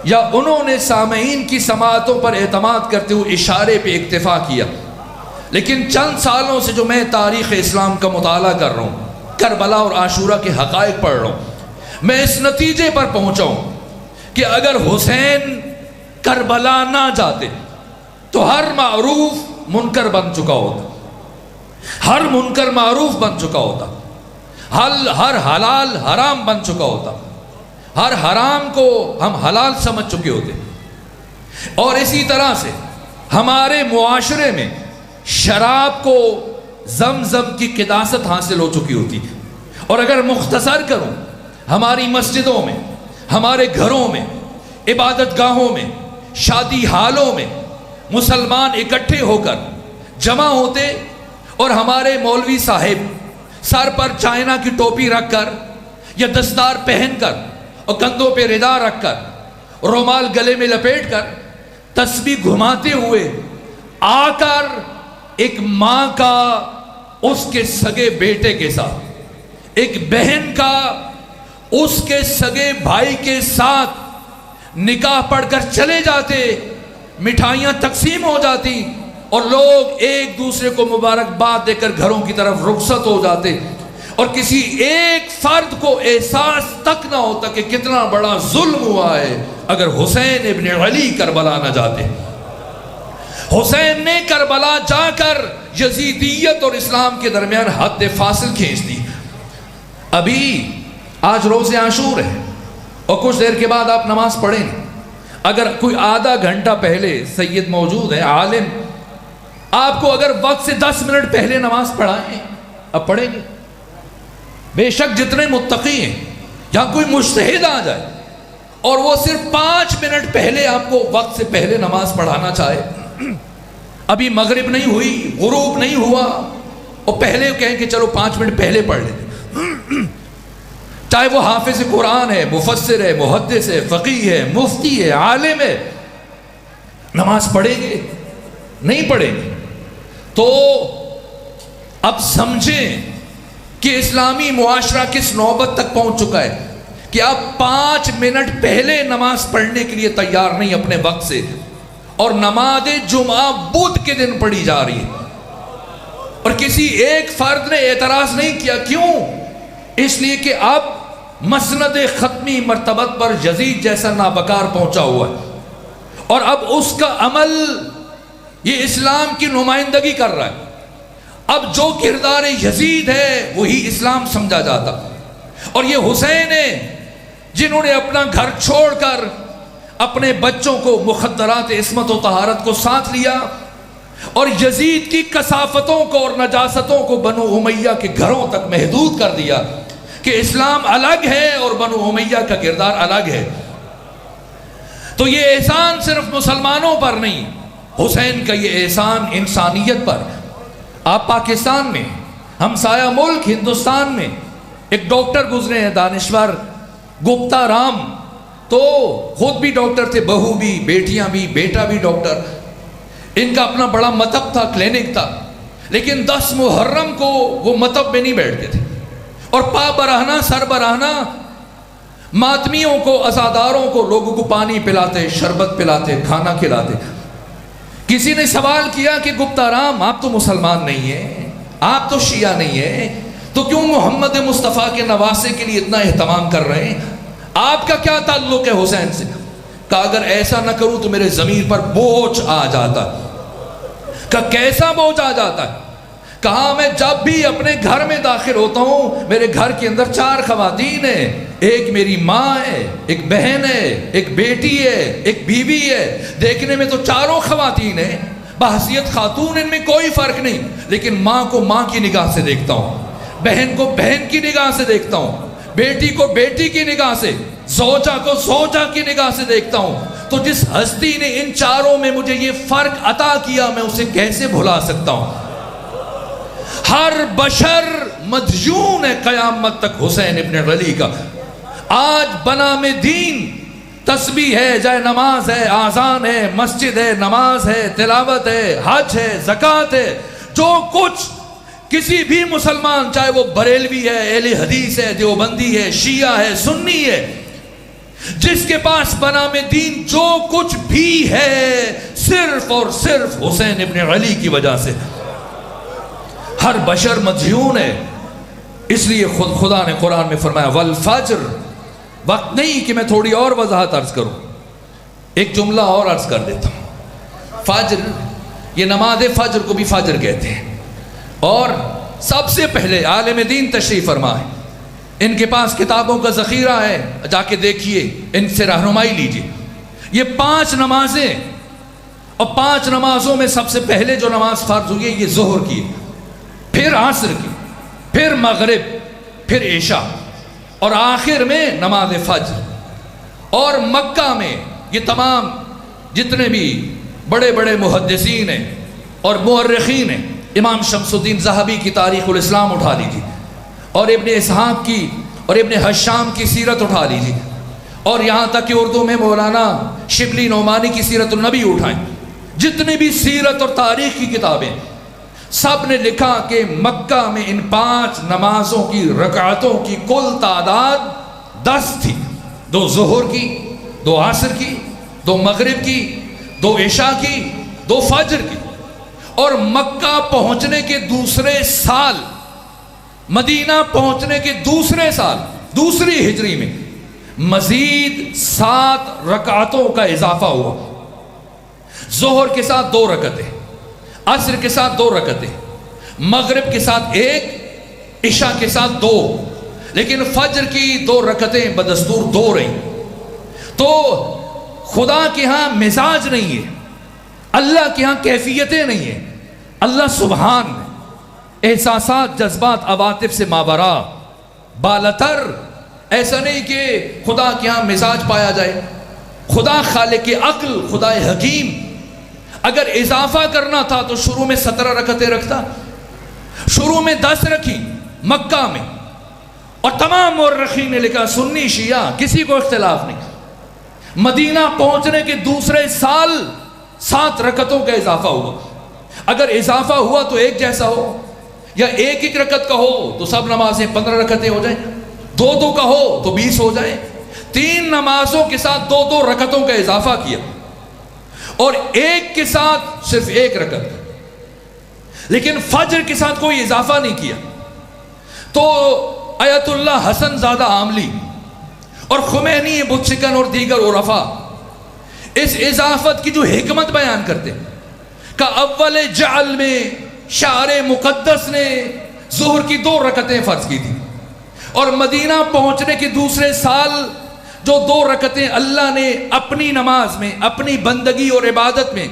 یا انہوں نے سامعین کی سماعتوں پر اعتماد کرتے ہوئے اشارے پہ اکتفا کیا، لیکن چند سالوں سے جو میں تاریخ اسلام کا مطالعہ کر رہا ہوں، کربلا اور عاشورہ کے حقائق پڑھ رہا ہوں، میں اس نتیجے پر پہنچا ہوں کہ اگر حسین کربلا نہ جاتے تو ہر معروف منکر بن چکا ہوتا، ہر منکر معروف بن چکا ہوتا، ہر حلال حرام بن چکا ہوتا، ہر حرام کو ہم حلال سمجھ چکے ہوتے، اور اسی طرح سے ہمارے معاشرے میں شراب کو زمزم کی قداست حاصل ہو چکی ہوتی۔ اور اگر مختصر کروں، ہماری مسجدوں میں، ہمارے گھروں میں، عبادت گاہوں میں، شادی حالوں میں مسلمان اکٹھے ہو کر جمع ہوتے اور ہمارے مولوی صاحب سر پر چائنا کی ٹوپی رکھ کر یا دستار پہن کر اور کندھوں پہ ردا رکھ کر رومال گلے میں لپیٹ کر تسبیح گھماتے ہوئے آ کر ایک ماں کا اس کے سگے بیٹے کے ساتھ، ایک بہن کا اس کے سگے بھائی کے ساتھ نکاح پڑھ کر چلے جاتے، مٹھائیاں تقسیم ہو جاتی اور لوگ ایک دوسرے کو مبارکباد دے کر گھروں کی طرف رخصت ہو جاتے، اور کسی ایک فرد کو احساس تک نہ ہوتا کہ کتنا بڑا ظلم ہوا ہے اگر حسین ابن علی کربلا نہ جاتے۔ حسین نے کربلا جا کر یزیدیت اور اسلام کے درمیان حد فاصل کھینچ دی۔ ابھی آج روز عاشور ہے اور کچھ دیر کے بعد آپ نماز پڑھیں، اگر کوئی آدھا گھنٹہ پہلے سید موجود ہے، عالم، آپ کو اگر وقت سے 10 منٹ پہلے نماز پڑھائیں، اب پڑھیں گے؟ بے شک جتنے متقی ہیں، یہاں کوئی مجتہد آ جائے اور وہ صرف 5 منٹ پہلے آپ کو وقت سے پہلے نماز پڑھانا چاہے، ابھی مغرب نہیں ہوئی، غروب نہیں ہوا، اور پہلے کہیں کہ چلو 5 منٹ پہلے پڑھ لیتے، چاہے وہ حافظ قرآن ہے، مفسر ہے، محدث ہے، فقیہ ہے، مفتی ہے، عالم ہے، نماز پڑھیں گے؟ نہیں پڑھیں گے۔ تو اب سمجھیں کہ اسلامی معاشرہ کس نوبت تک پہنچ چکا ہے کہ اب 5 منٹ پہلے نماز پڑھنے کے لیے تیار نہیں اپنے وقت سے، اور نماز جمعہ بدھ کے دن پڑھی جا رہی ہے، اور کسی ایک فرد نے اعتراض نہیں کیا۔ کیوں؟ اس لیے کہ اب مسند ختمی مرتبت پر یزید جیسا نابکار پہنچا ہوا ہے، اور اب اس کا عمل یہ اسلام کی نمائندگی کر رہا ہے۔ اب جو کردار یزید ہے وہی اسلام سمجھا جاتا، اور یہ حسین ہے جنہوں نے اپنا گھر چھوڑ کر اپنے بچوں کو مخدرات عصمت و طہارت کو ساتھ لیا، اور یزید کی کثافتوں کو اور نجاستوں کو بنو امیہ کے گھروں تک محدود کر دیا کہ اسلام الگ ہے اور بنو امیہ کا کردار الگ ہے۔ تو یہ احسان صرف مسلمانوں پر نہیں، حسین کا یہ احسان انسانیت پر۔ آپ پاکستان میں، ہمسایہ ملک ہندوستان میں ایک ڈاکٹر گزرے ہیں، دانشور گپتا رام، تو خود بھی ڈاکٹر تھے، بہو بھی، بیٹیاں بھی، بیٹا بھی ڈاکٹر، ان کا اپنا بڑا مطب تھا، کلینک تھا، لیکن 10 محرم کو وہ مطب میں نہیں بیٹھتے تھے اور پا برہنہ سر برہنہ ماتمیوں کو، عزاداروں کو، لوگوں کو پانی پلاتے، شربت پلاتے، کھانا کھلاتے۔ کسی نے سوال کیا کہ گپتا رام آپ تو مسلمان نہیں ہیں، آپ تو شیعہ نہیں ہیں، تو کیوں محمد مصطفیٰ کے نواسے کے لیے اتنا اہتمام کر رہے ہیں؟ آپ کا کیا تعلق ہے حسین سے؟ کہا اگر ایسا نہ کروں تو میرے ضمیر پر بوجھ آ جاتا۔ کہا کیسا بوجھ آ جاتا ہے؟ کہا میں جب بھی اپنے گھر میں داخل ہوتا ہوں میرے گھر کے اندر 4 خواتین ہیں، ایک میری ماں ہے، ایک بہن ہے، ایک بیٹی ہے، ایک بیوی ہے۔ دیکھنے میں تو چاروں خواتین ہیں، بحیثیت خاتون ان میں کوئی فرق نہیں، لیکن ماں کو ماں کی نگاہ سے دیکھتا ہوں، بہن کو بہن کی نگاہ سے دیکھتا ہوں، بیٹی کو بیٹی کی نگاہ سے، زوجہ کو زوجہ کی نگاہ سے دیکھتا ہوں۔ تو جس ہستی نے ان چاروں میں مجھے یہ فرق عطا کیا میں اسے کیسے بھلا سکتا ہوں؟ ہر بشر مدیون ہے قیامت تک حسین ابن علی کا۔ آج بنام دین تسبیح ہے، جائے نماز ہے، آذان ہے، مسجد ہے، نماز ہے، تلاوت ہے، حج ہے، زکوٰۃ ہے، جو کچھ کسی بھی مسلمان چاہے وہ بریلوی ہے، اہل حدیث ہے، دیوبندی ہے، شیعہ ہے، سنی ہے، جس کے پاس بنام دین جو کچھ بھی ہے صرف اور صرف حسین ابن علی کی وجہ سے۔ ہر بشر مدیون ہے، اس لیے خدا نے قرآن میں فرمایا والفجر۔ وقت نہیں کہ میں تھوڑی اور وضاحت عرض کروں، ایک جملہ اور عرض کر دیتا ہوں۔ فجر، یہ نماز فجر کو بھی فجر کہتے ہیں، اور سب سے پہلے عالم دین تشریف فرما ہے، ان کے پاس کتابوں کا ذخیرہ ہے، جا کے دیکھیے، ان سے رہنمائی لیجیے۔ یہ 5 نمازیں، اور 5 نمازوں میں سب سے پہلے جو نماز فرض ہوئی ہے یہ ظہر کی، پھر عصر کی، پھر مغرب، پھر عشاء، اور آخر میں نماز فجر۔ اور مکہ میں یہ تمام جتنے بھی بڑے بڑے محدثین ہیں اور مورخین ہیں، امام شمس الدین ذہبی کی تاریخ الاسلام اٹھا لیجیے، اور ابن اسحاق کی اور ابن حشام کی سیرت اٹھا لیجیے، اور یہاں تک کہ اردو میں مولانا شبلی نعمانی کی سیرت النبی اٹھائیں، جتنی بھی سیرت اور تاریخ کی کتابیں، سب نے لکھا کہ مکہ میں ان 5 نمازوں کی رکعتوں کی کل تعداد 10 تھی، 2 ظہر کی، 2 عصر کی، 2 مغرب کی، 2 عشاء کی، 2 فجر کی۔ اور مکہ پہنچنے کے دوسرے سال، مدینہ پہنچنے کے دوسرے سال، دوسری ہجری میں مزید 7 رکعتوں کا اضافہ ہوا، ظہر کے ساتھ 2 رکعتیں، عصر کے ساتھ 2 رکعتیں، مغرب کے ساتھ 1، عشاء کے ساتھ 2، لیکن فجر کی 2 رکعتیں بدستور 2 رہیں۔ تو خدا کے ہاں مزاج نہیں ہے، اللہ کے ہاں کیفیتیں نہیں ہیں، اللہ سبحان احساسات، جذبات، عواطف سے ماورا، بالاتر۔ ایسا نہیں کہ خدا کے ہاں مزاج پایا جائے، خدا خالق عقل، خدا حکیم، اگر اضافہ کرنا تھا تو شروع میں 17 رکعتیں رکھتا، شروع میں 10 رکھی مکہ میں، اور تمام مورخین نے لکھا، سنی شیعہ کسی کو اختلاف نہیں، مدینہ پہنچنے کے دوسرے سال 7 رکعتوں کا اضافہ ہوا۔ اگر اضافہ ہوا تو ایک جیسا ہو، یا ایک رکعت کا ہو تو سب نمازیں 15 رکعتیں ہو جائیں، 2 کا ہو تو 20 ہو جائیں۔ 3 نمازوں کے ساتھ 2 رکعتوں کا اضافہ کیا، اور ایک کے ساتھ صرف 1 رکعت، لیکن فجر کے ساتھ کوئی اضافہ نہیں کیا۔ تو آیت اللہ حسن زادہ عاملی اور خمینی بت شکن اور دیگر عرفا اس اضافت کی جو حکمت بیان کرتے ہیں کہ اول جعل میں شعر مقدس نے ظہر کی 2 رکعتیں فرض کی تھی، اور مدینہ پہنچنے کے دوسرے سال جو 2 رکعتیں اللہ نے اپنی نماز میں، اپنی بندگی اور عبادت میں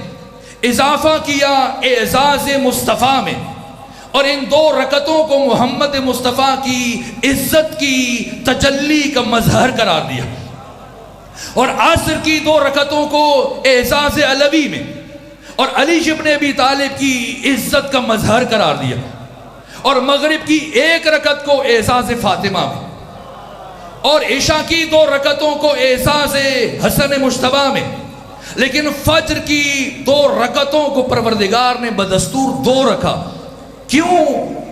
اضافہ کیا اعزاز مصطفیٰ میں، اور ان 2 رکعتوں کو محمد مصطفیٰ کی عزت کی تجلی کا مظہر قرار دیا، اور عصر کی 2 رکعتوں کو اعزاز علوی میں اور علی ابن ابی طالب کی عزت کا مظہر قرار دیا، اور مغرب کی 1 رکعت کو اعزاز فاطمہ میں، اور عشاء کی 2 رکعتوں کو اعزاز حسن مجتبیٰ میں، لیکن فجر کی 2 رکعتوں کو پروردگار نے بدستور 2 رکھا، کیوں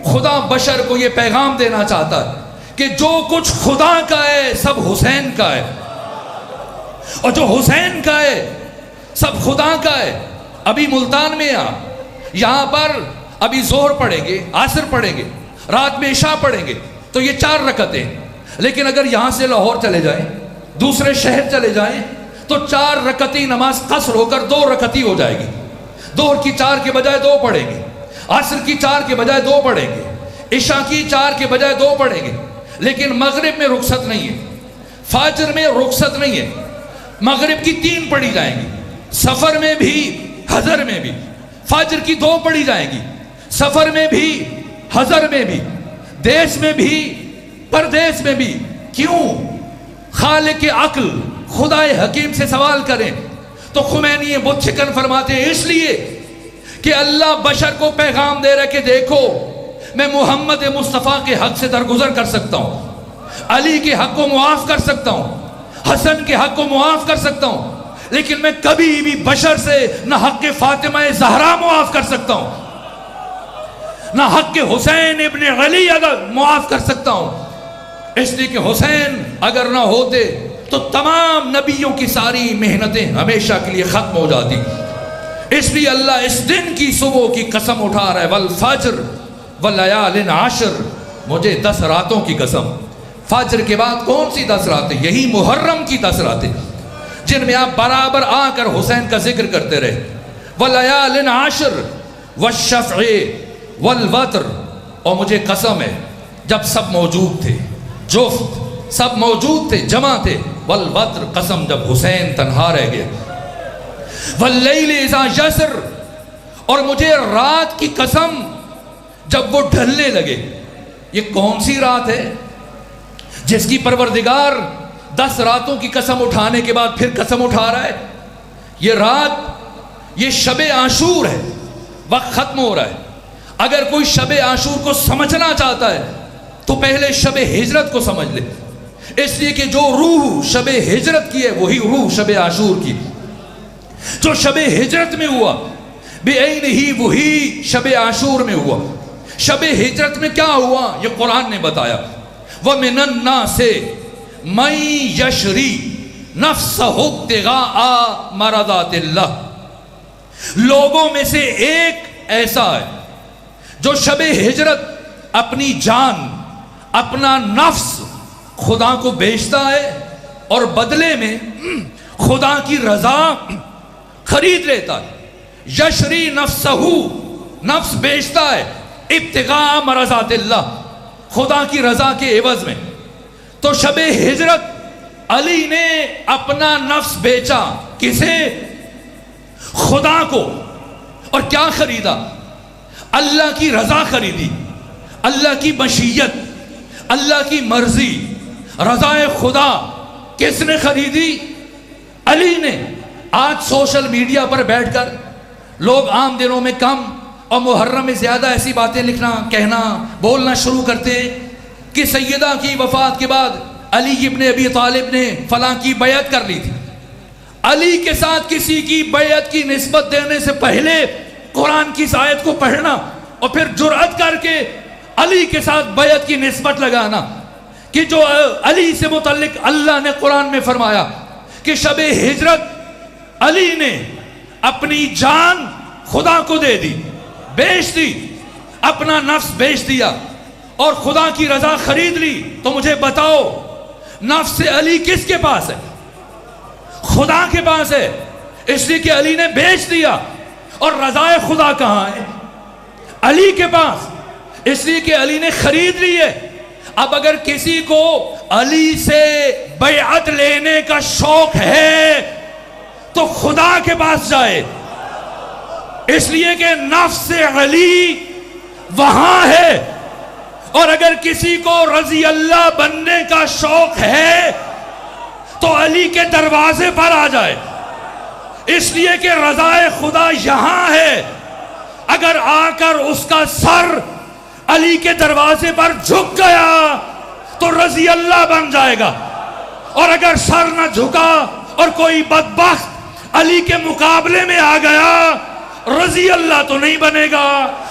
خدا بشر کو یہ پیغام دینا چاہتا ہے کہ جو کچھ خدا کا ہے سب حسین کا ہے، اور جو حسین کا ہے سب خدا کا ہے۔ ابھی ملتان میں یہاں پر ابھی ظہر پڑھیں گے، عصر پڑھیں گے، رات میں عشاء پڑھیں گے، تو یہ 4 رکعتیں، لیکن اگر یہاں سے لاہور چلے جائیں، دوسرے شہر چلے جائیں، تو 4 رکعتی نماز قصر ہو کر 2 رکعتی ہو جائے گی۔ ظہر کی 4 کے بجائے 2 پڑھیں گے، عصر کی 4 کے بجائے 2 پڑھیں گے، عشاء کی 4 کے بجائے 2 پڑھیں گے۔ لیکن مغرب میں رخصت نہیں ہے، فجر میں رخصت نہیں ہے، مغرب کی 3 پڑھی جائیں گی، سفر میں بھی حضر میں بھی۔ فجر کی 2 پڑھی جائیں گی، سفر میں بھی حضر میں بھی، دیش میں بھی پردیس میں بھی۔ کیوں؟ خالق عقل خدائے حکیم سے سوال کریں تو خمینی بت شکن فرماتے ہیں اس لیے کہ اللہ بشر کو پیغام دے رہا ہے کہ دیکھو میں محمد مصطفیٰ کے حق سے درگزر کر سکتا ہوں، علی کے حق کو معاف کر سکتا ہوں، حسن کے حق کو معاف کر سکتا ہوں، لیکن میں کبھی بھی بشر سے نہ حق فاطمہ زہرا معاف کر سکتا ہوں، نہ حق حسین ابن علی اگر معاف کر سکتا ہوں۔ اس لیے کہ حسین اگر نہ ہوتے تو تمام نبیوں کی ساری محنتیں ہمیشہ کے لیے ختم ہو جاتی۔ اس لیے اللہ اس دن کی صبح کی قسم اٹھا رہا ہے، والفجر واللیال عشر، مجھے 10 راتوں کی قسم۔ فجر کے بعد کون سی 10 راتیں؟ یہی محرم کی 10 راتیں جن میں آپ برابر آ کر حسین کا ذکر کرتے رہے۔ واللیال عشر والشفع والوتر، اور مجھے قسم ہے جب سب موجود تھے، جفت سب موجود تھے، جمع تھے، والوتر قسم جب حسین تنہا رہ گئے، واللیل اذا یسر، اور مجھے رات کی قسم جب وہ ڈھلنے لگے۔ یہ کون سی رات ہے جس کی پروردگار 10 راتوں کی قسم اٹھانے کے بعد پھر قسم اٹھا رہا ہے؟ یہ رات، یہ شب عاشور ہے، وقت ختم ہو رہا ہے۔ اگر کوئی شب عاشور کو سمجھنا چاہتا ہے تو پہلے شب ہجرت کو سمجھ لے، اس لیے کہ جو روح شب ہجرت کی ہے وہی روح شب عاشور کی۔ جو شب ہجرت میں ہوا بعین ہی وہی شب عاشور میں ہوا۔ شب ہجرت میں کیا ہوا یہ قرآن نے بتایا، وَمِنَ النَّاسِ مَن يَشْرِي نَفْسَهُ ابْتِغَاءَ مَرْضَاتِ اللَّهِ، لوگوں میں سے ایک ایسا ہے جو شب ہجرت اپنی جان، اپنا نفس خدا کو بیچتا ہے اور بدلے میں خدا کی رضا خرید لیتا ہے۔ یشری نفسہو، نفس بیچتا ہے، ابتغاء مرضات اللہ، خدا کی رضا کے عوض میں۔ تو شب ہجرت علی نے اپنا نفس بیچا، کسے؟ خدا کو، اور کیا خریدا؟ اللہ کی رضا خریدی، اللہ کی مشیت، اللہ کی مرضی، رضا خدا کس نے خریدی؟ علی نے۔ آج سوشل میڈیا پر بیٹھ کر لوگ عام دنوں میں کم اور محرم میں زیادہ ایسی باتیں لکھنا، کہنا، بولنا شروع کرتے کہ سیدہ کی وفات کے بعد علی ابن ابی طالب نے فلاں کی بیعت کر لی تھی۔ علی کے ساتھ کسی کی بیعت کی نسبت دینے سے پہلے قرآن کی اس آیت کو پڑھنا اور پھر جرأت کر کے علی کے ساتھ بیعت کی نسبت لگانا کہ جو علی سے متعلق اللہ نے قرآن میں فرمایا کہ شب ہجرت علی نے اپنی جان خدا کو دے دی، بیچ دی، اپنا نفس بیچ دیا اور خدا کی رضا خرید لی۔ تو مجھے بتاؤ نفس علی کس کے پاس ہے؟ خدا کے پاس ہے، اس لیے کہ علی نے بیچ دیا۔ اور رضا خدا کہاں ہے؟ علی کے پاس، اس لیے کہ علی نے خرید لی ہے۔ اب اگر کسی کو علی سے بیعت لینے کا شوق ہے تو خدا کے پاس جائے، اس لیے کہ نفس علی وہاں ہے۔ اور اگر کسی کو رضی اللہ بننے کا شوق ہے تو علی کے دروازے پر آ جائے، اس لیے کہ رضا خدا یہاں ہے۔ اگر آ کر اس کا سر علی کے دروازے پر جھک گیا تو رضی اللہ بن جائے گا، اور اگر سر نہ جھکا اور کوئی بدبخت علی کے مقابلے میں آ گیا رضی اللہ تو نہیں بنے گا،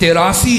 83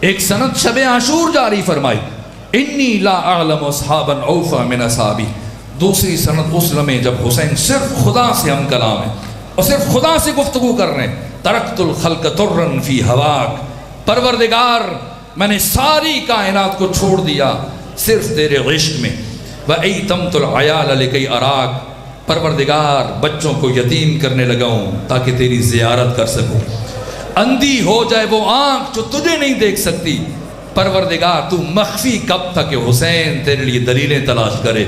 ایک سند شب عاشور جاری فرمائی، انی لا اعلم اصحابا اوفا من اصحابی. دوسری سند اس لمحے جب حسین صرف خدا سے ہم کلام ہے اور صرف خدا سے گفتگو کر رہے ہیں، ترکت الخلق ترن فی ہواک، پروردگار میں نے ساری کائنات کو چھوڑ دیا صرف تیرے عشق میں. وَأَيْتَمْتُ الْعَيَالَ لِكَيْ أَرَاكَ، پروردگار بچوں کو یتیم کرنے لگا ہوں تاکہ تیری زیارت کر سکوں. اندھی ہو جائے وہ آنکھ جو تجھے نہیں دیکھ سکتی، پروردگار تو مخفی کب تھا کہ حسین تیرے لیے دلیلیں تلاش کرے.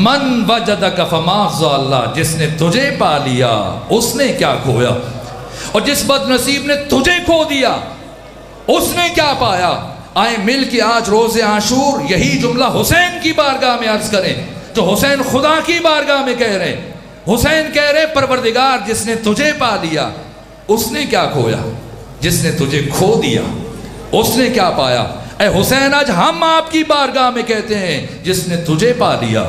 من وجدک فما اللہ، جس نے تجھے پا لیا اس نے کیا کھویا، اور جس بد نصیب نے تجھے کھو دیا اس نے کیا پایا. آئے مل کے آج روز عاشور یہی جملہ حسین کی بارگاہ میں عرض کریں جو حسین خدا کی بارگاہ میں کہہ رہے ہیں. حسین کہہ رہے پروردگار جس نے تجھے پا لیا اس نے کیا کھویا، جس نے تجھے کھو دیا اس نے کیا پایا. اے حسین آج ہم آپ کی بارگاہ میں کہتے ہیں جس نے تجھے پا لیا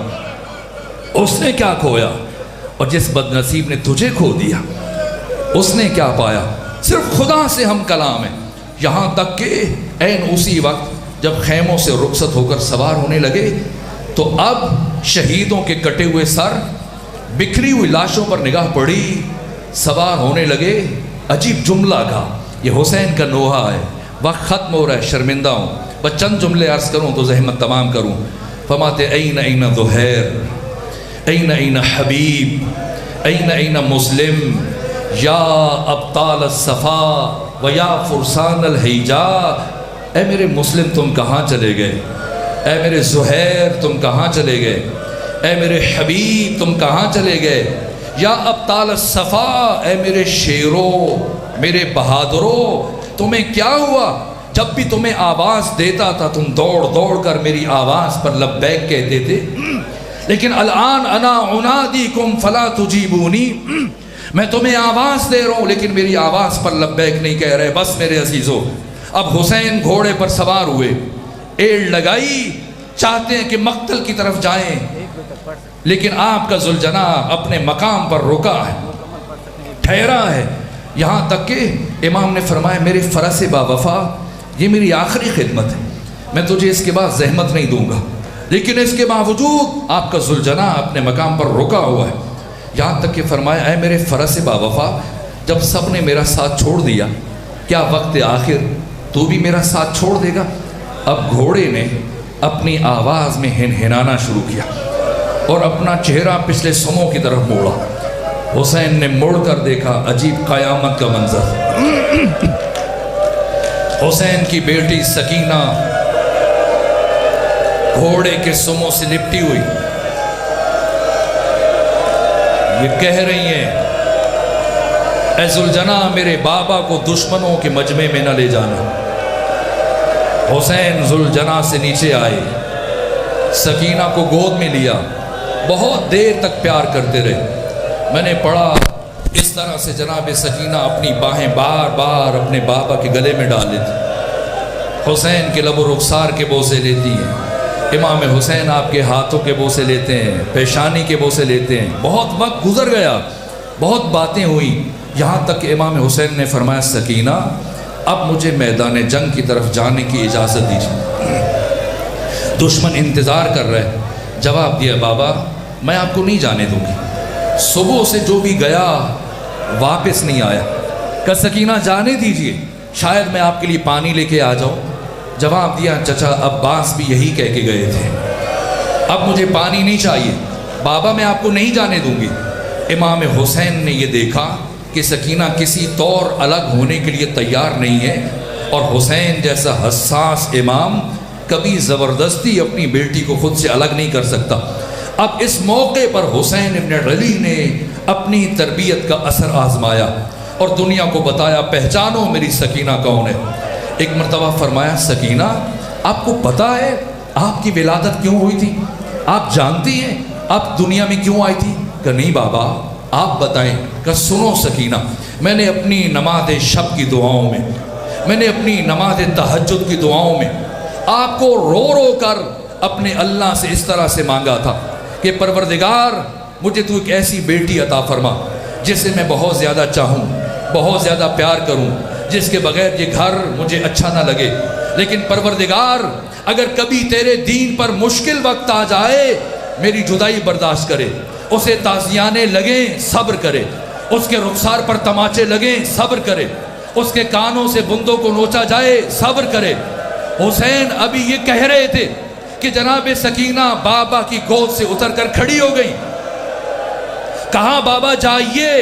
اس نے کیا کھویا، اور جس بد نصیب نے تجھے کھو دیا اس نے کیا پایا. صرف خدا سے ہم کلام ہیں. یہاں تک کہ عین اسی وقت جب خیموں سے رخصت ہو کر سوار ہونے لگے تو اب شہیدوں کے کٹے ہوئے سر، بکھری ہوئی لاشوں پر نگاہ پڑی، سوار ہونے لگے. عجیب جملہ کہا، یہ حسین کا نوحہ ہے. وقت ختم ہو رہا ہے، شرمندہ ہوں، بس چند جملے عرض کروں تو زحمت تمام کروں. فرماتے این این ظہیر، این این حبیب، این این مسلم، یا ابطال الصفا و یا فرسان الحیجا. اے میرے مسلم تم کہاں چلے گئے، اے میرے زہیر تم کہاں چلے گئے، اے میرے حبیب تم کہاں چلے گئے. یا ابطال الصفا، اے میرے شیروں، میرے بہادروں، تمہیں کیا ہوا. جب بھی تمہیں آواز دیتا تھا تم دوڑ دوڑ کر میری آواز پر لبیک کہتے تھے، لیکن الان انا انادیکم فلا تجیبونی، میں تمہیں آواز دے رہا ہوں لیکن میری آواز پر لبیک نہیں کہہ رہے. بس میرے عزیزو، اب حسین گھوڑے پر سوار ہوئے، ایڑ لگائی، چاہتے ہیں کہ مقتل کی طرف جائیں، لیکن آپ کا ذوالجناح اپنے مقام پر رکا ہے، ٹھہرا ہے. یہاں تک کہ امام نے فرمایا میرے فرس با وفا، یہ میری آخری خدمت ہے، میں تجھے اس کے بعد زحمت نہیں دوں گا. لیکن اس کے باوجود آپ کا ذوالجناح اپنے مقام پر رکا ہوا ہے. یہاں تک کہ فرمایا اے میرے فرس با وفا، جب سب نے میرا ساتھ چھوڑ دیا، کیا وقت آخر تو بھی میرا ساتھ چھوڑ دے گا. اب گھوڑے نے اپنی آواز میں ہنہنانا شروع کیا اور اپنا چہرہ پچھلے سموں کی طرف موڑا. حسین نے مڑ کر دیکھا، عجیب قیامت کا منظر. حسین کی بیٹی سکینہ گھوڑے کے سموں سے لپٹی ہوئی، یہ کہہ رہی ہیں اے ذوالجناح میرے بابا کو دشمنوں کے مجمع میں نہ لے جانا. حسین ذوالجناح سے نیچے آئے، سکینہ کو گود میں لیا، بہت دیر تک پیار کرتے رہے. میں نے پڑھا اس طرح سے جناب سکینہ اپنی باہیں بار بار اپنے بابا کے گلے میں ڈال لیتی، حسین کے لب و رخسار کے بوسے لیتی ہیں، امام حسین آپ کے ہاتھوں کے بوسے لیتے ہیں، پیشانی کے بوسے لیتے ہیں. بہت وقت گزر گیا، بہت باتیں ہوئیں، یہاں تک کہ امام حسین نے فرمایا سکینہ اب مجھے میدان جنگ کی طرف جانے کی اجازت دیجیے، دشمن انتظار کر رہے. جواب دیا بابا میں آپ کو نہیں جانے دوں گی، صبح سے جو بھی گیا واپس نہیں آیا. کہ سکینہ جانے دیجیے، شاید میں آپ کے لیے پانی لے کے آ جاؤں. جواب دیا چچا عباس بھی یہی کہہ کے گئے تھے، اب مجھے پانی نہیں چاہیے، بابا میں آپ کو نہیں جانے دوں گی. امام حسین نے یہ دیکھا کہ سکینہ کسی طور الگ ہونے کے لیے تیار نہیں ہے، اور حسین جیسا حساس امام کبھی زبردستی اپنی بیٹی کو خود سے الگ نہیں کر سکتا. اب اس موقع پر حسین ابن علی نے اپنی تربیت کا اثر آزمایا اور دنیا کو بتایا پہچانو میری سکینہ کون ہے. ایک مرتبہ فرمایا سکینہ آپ کو پتہ ہے آپ کی ولادت کیوں ہوئی تھی، آپ جانتی ہیں آپ دنیا میں کیوں آئی تھی. کہ نہیں بابا آپ بتائیں. کہ سنو سکینہ، میں نے اپنی نماز شب کی دعاؤں میں، میں نے اپنی نماز تہجد کی دعاؤں میں آپ کو رو رو کر اپنے اللہ سے اس طرح سے مانگا تھا کہ پروردگار مجھے تو ایک ایسی بیٹی عطا فرما جسے میں بہت زیادہ چاہوں، بہت زیادہ پیار کروں، جس کے بغیر یہ گھر مجھے اچھا نہ لگے، لیکن پروردگار اگر کبھی تیرے دین پر مشکل وقت آ جائے میری جدائی برداشت کرے، اسے تازیانے لگیں صبر کرے، اس کے رخسار پر تماچے لگیں صبر کرے، اس کے کانوں سے بندوں کو نوچا جائے صبر کرے۔ حسین ابھی یہ کہہ رہے تھے کہ جناب سکینہ بابا کی گود سے اتر کر کھڑی ہو گئی، کہا بابا جائیے۔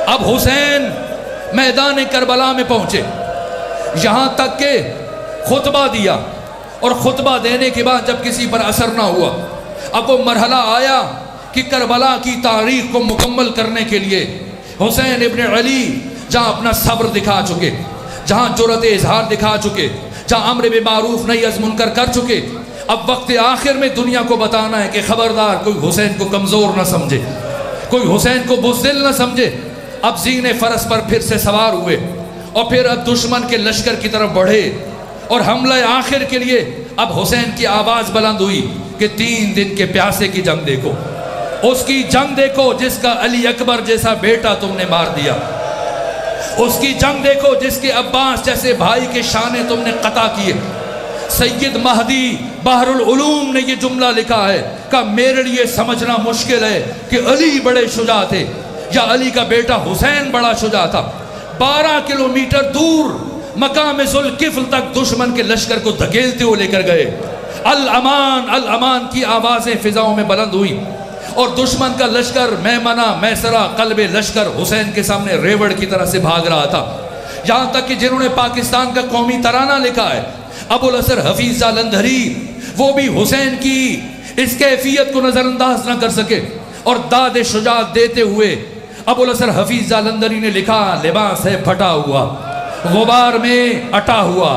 اب حسین میدان کربلا میں پہنچے، یہاں تک کہ خطبہ دیا، اور خطبہ دینے کے بعد جب کسی پر اثر نہ ہوا، اب وہ مرحلہ آیا کہ کربلا کی تاریخ کو مکمل کرنے کے لیے حسین ابن علی جہاں اپنا صبر دکھا چکے، جہاں جرأت اظہار دکھا چکے، جہاں امر بالمعروف نہی از منکر کر چکے، اب وقت آخر میں دنیا کو بتانا ہے کہ خبردار کوئی حسین کو کمزور نہ سمجھے، کوئی حسین کو بزدل نہ سمجھے۔ اب زین فرس پر پھر سے سوار ہوئے اور پھر اب دشمن کے لشکر کی طرف بڑھے، اور حملہ آخر کے لیے اب حسین کی آواز بلند ہوئی کہ 3 دن کے پیاسے کی جنگ دیکھو، اس کی جنگ دیکھو جس کا علی اکبر جیسا بیٹا تم نے مار دیا، اس کی جنگ دیکھو جس کے عباس جیسے بھائی کے شانے تم نے قطع کیے۔ سید مہدی بحر العلوم نے یہ جملہ لکھا ہے کہ میرے لیے سمجھنا مشکل ہے کہ علی بڑے شجاع تھے یا علی کا بیٹا حسین بڑا شجاع تھا۔ 12 کلومیٹر دور مقام ذوالکفل تک دشمن کے لشکر کو دھکیلتے ہوئے لے کر گئے۔ الامان الامان کی آوازیں فضاؤں میں بلند ہوئی، اور دشمن کا لشکر میمنہ میسرہ قلب لشکر حسین کے سامنے ریوڑ کی طرح سے بھاگ رہا تھا، یہاں تک کہ جنہوں نے پاکستان کا قومی ترانہ لکھا ہے ابو الاسر حفیظ جالندھری، وہ بھی حسین کی اس کیفیت کو نظر انداز نہ کر سکے، اور داد شجاعت دیتے ہوئے ابو الاسر حفیظ جالندھری نے لکھا لباس ہے پھٹا ہوا، غبار میں اٹا ہوا،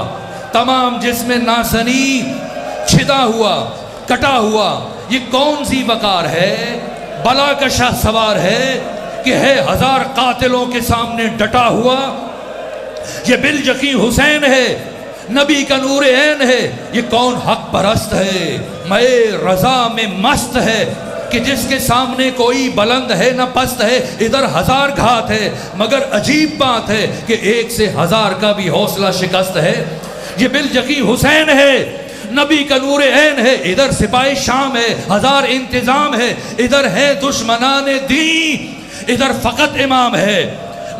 تمام جسم ناسنی چھدا ہوا کٹا ہوا، یہ کون سی وقار ہے، بلا کا شاہ سوار ہے کہ ہے 1000 قاتلوں کے سامنے ڈٹا ہوا۔ یہ بالیقین حسین ہے، نبی کا نور عین ہے، یہ کون حق پرست ہے، میں رضا میں مست ہے کہ جس کے سامنے کوئی بلند ہے نہ پست ہے، ادھر 1000 گھات ہے، مگر عجیب بات ہے کہ 1 سے 1000 کا بھی حوصلہ شکست ہے۔ یہ بالیقین حسین ہے، نبی کا نور عین ہے، ادھر سپاہی شام ہے، 1000 انتظام ہے، ادھر ہے دشمنان دین، ادھر فقط امام ہے،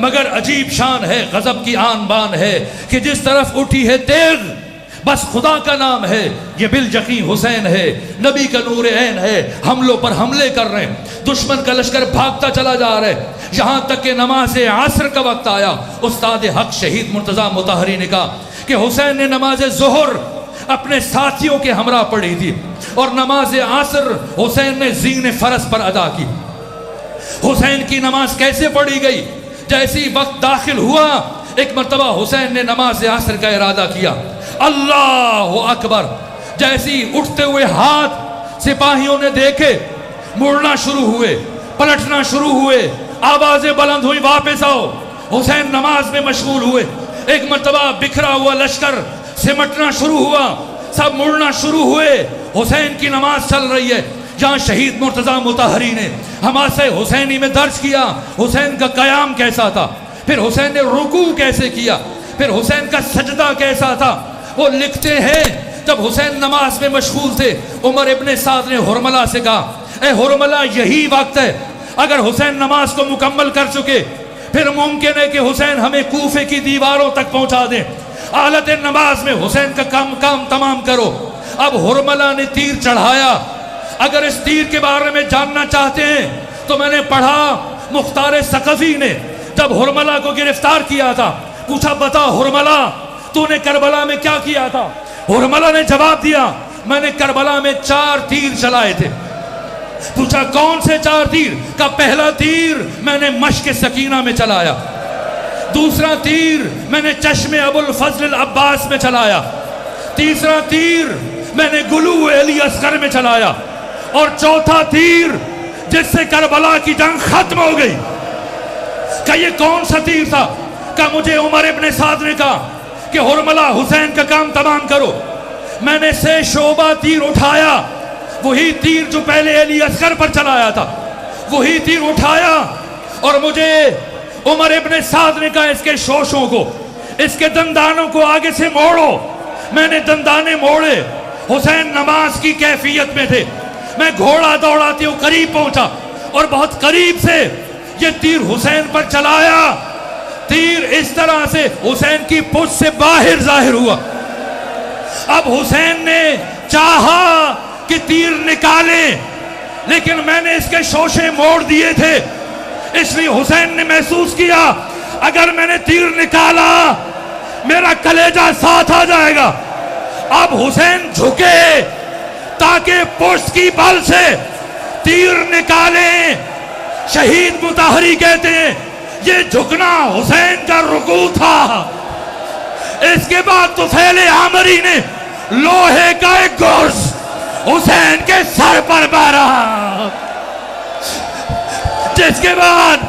مگر عجیب شان ہے، غضب کی آن بان ہے کہ جس طرف اٹھی ہے تیغ بس خدا کا نام ہے۔ یہ بالیقین حسین ہے، نبی کا نور عین ہے، حملوں پر حملے کر رہے ہیں، دشمن کا لشکر بھاگتا چلا جا رہا ہے، یہاں تک کہ نماز عصر کا وقت آیا۔ استاد حق شہید مرتضیٰ مطہری نے کہا کہ حسین نے نماز ظہر اپنے ساتھیوں کے ہمراہ پڑھی تھی، اور نماز عصر حسین نے زین فرس پر ادا کی۔ حسین کی نماز کیسے پڑھی گئی؟ جیسی وقت داخل ہوا ایک مرتبہ حسین نے نماز عصر کا ارادہ کیا، اللہ اکبر، جیسی اٹھتے ہوئے ہاتھ سپاہیوں نے دیکھے، مڑنا شروع ہوئے، پلٹنا شروع ہوئے، آوازیں بلند ہوئی واپس آؤ، حسین نماز میں مشغول ہوئے۔ ایک مرتبہ بکھرا ہوا لشکر سمٹنا شروع ہوا، سب مڑنا شروع ہوئے، حسین کی نماز چل رہی ہے۔ جہاں شہید مرتضیٰ مطہری نے حماسہ حسینی میں درج کیا حسین کا قیام کیسا تھا، پھر حسین نے رکوع کیسے کیا، پھر حسین کا سجدہ کیسا تھا، وہ لکھتے ہیں جب حسین نماز میں مشغول تھے عمر ابن سعد نے حرملہ سے کہا اے حرملہ یہی وقت ہے، اگر حسین نماز کو مکمل کر چکے پھر ممکن ہے کہ حسین ہمیں کوفے کی دیواروں تک پہنچا دیں، حالت نماز میں حسین کا کام تمام کرو۔ اب حرملہ نے تیر چڑھایا، اگر اس تیر کے بارے میں جاننا چاہتے ہیں تو میں نے پڑھا مختار ثقفی نے جب حرملہ کو گرفتار کیا تھا، پوچھا بتا حرملہ تو نے کربلا میں کیا کیا تھا؟ حرملہ نے جواب دیا میں نے کربلا میں 4 تیر چلائے تھے۔ پوچھا کون سے 4 تیر؟ کا پہلا تیر میں نے مشق سکینہ میں چلایا، دوسرا تیر میں نے چشم ابو الفضل العباس میں چلایا، تیسرا تیر میں نے گلو علی اصغر میں چلایا، اور چوتھا تیر جس سے کربلا کی جنگ ختم ہو گئی۔ کہ یہ کون سا تیر تھا؟ کہ مجھے عمر ابن سعد نے کہا کہ حرملہ حسین کا کام تمام کرو، میں نے 6 شعبہ تیر اٹھایا، وہی تیر جو پہلے علی اصغر پر چلایا تھا، وہی تیر اٹھایا، اور مجھے عمر ابن سعد نے کہا اس کے شوشوں کو اس کے دندانوں کو آگے سے موڑو. میں نے دندانے موڑے. حسین نماز کی کیفیت میں تھے. میں گھوڑا دوڑاتے ہوں قریب پہنچا اور بہت قریب سے یہ تیر حسین پر چلایا. تیر اس طرح سے حسین کی پشت سے باہر ظاہر ہوا. اب حسین نے چاہا کہ تیر نکالے لیکن میں نے اس کے شوشے موڑ دیے تھے. اس لیے حسین نے محسوس کیا اگر میں نے تیر نکالا میرا کلیجہ ساتھ آ جائے گا. اب حسین جھکے تاکہ پشت کی بل سے تیر نکالیں. شہید مطہری کہتے ہیں یہ جھکنا حسین کا رکوع تھا. اس کے بعد طفیل عامری نے لوہے کا ایک گرز حسین کے سر پر مارا جس کے بعد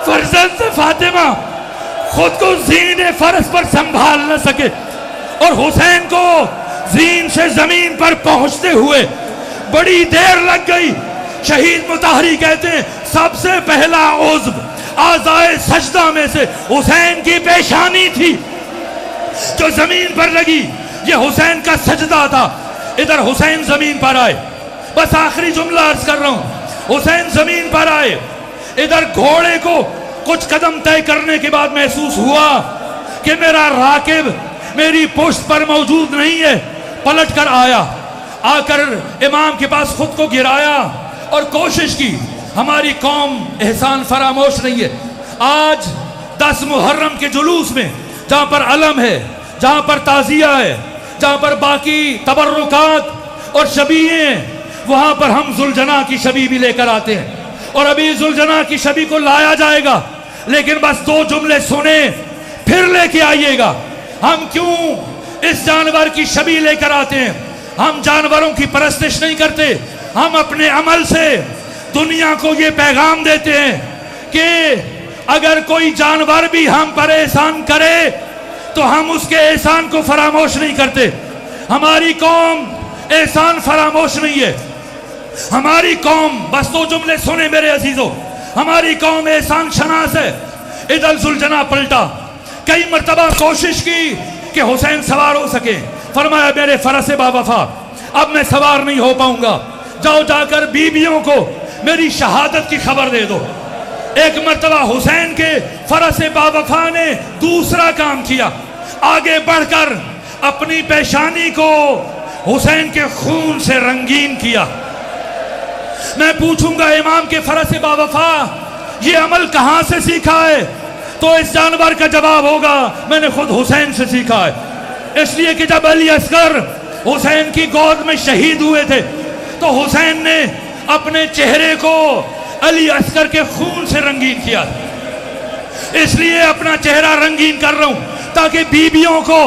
فرزند فاطمہ خود کو زین فرس پر سنبھال نہ سکے اور حسین کو زین سے زمین پر پہنچتے ہوئے بڑی دیر لگ گئی. شہید مطہری کہتے ہیں سب سے پہلا عضو اعضائے سجدہ میں سے حسین کی پیشانی تھی جو زمین پر لگی. یہ حسین کا سجدہ تھا. ادھر حسین زمین پر آئے. بس آخری جملہ عرض کر رہا ہوں. حسین زمین پر آئے. ادھر گھوڑے کو کچھ قدم طے کرنے کے بعد محسوس ہوا کہ میرا راکب میری پشت پر موجود نہیں ہے. پلٹ کر آیا. آ کر امام کے پاس خود کو گرایا اور کوشش کی. ہماری قوم احسان فراموش نہیں ہے. آج 10 محرم کے جلوس میں جہاں پر علم ہے, جہاں پر تعزیہ ہے, جہاں پر باقی تبرکات اور شبیہیں ہیں, وہاں پر ہم ذوالجناح کی شبی بھی لے کر آتے ہیں اور ابھی ذوالجناح کی شبی کو لایا جائے گا. لیکن بس 2 جملے سنیں پھر لے کے آئیے گا. ہم کیوں اس جانور کی شبی لے کر آتے ہیں؟ ہم جانوروں کی پرستش نہیں کرتے. ہم اپنے عمل سے دنیا کو یہ پیغام دیتے ہیں کہ اگر کوئی جانور بھی ہم پر احسان کرے تو ہم اس کے احسان کو فراموش نہیں کرتے. ہماری قوم احسان فراموش نہیں ہے. ہماری قوم, بس 2 جملے سنیں میرے عزیزوں, ہماری قوم احسان شناس ہے. ادھر ذوالجناح پلٹا. کئی مرتبہ کوشش کی کہ حسین سوار ہو سکے. فرمایا میرے فرس باوفا اب میں سوار نہیں ہو پاؤں گا. جاؤ جا کر بیویوں کو میری شہادت کی خبر دے دو. ایک مرتبہ حسین کے فرس باوفا نے دوسرا کام کیا. آگے بڑھ کر اپنی پیشانی کو حسین کے خون سے رنگین کیا. میں پوچھوں گا امام کے فرس باوفا یہ عمل کہاں سے سیکھا ہے؟ تو اس جانور کا جواب ہوگا میں نے خود حسین سے سیکھا ہے. اس لیے کہ جب علی اصغر حسین کی گود میں شہید ہوئے تھے تو حسین نے اپنے چہرے کو علی اصغر کے خون سے رنگین کیا. اس لیے اپنا چہرہ رنگین کر رہا ہوں تاکہ بیویوں کو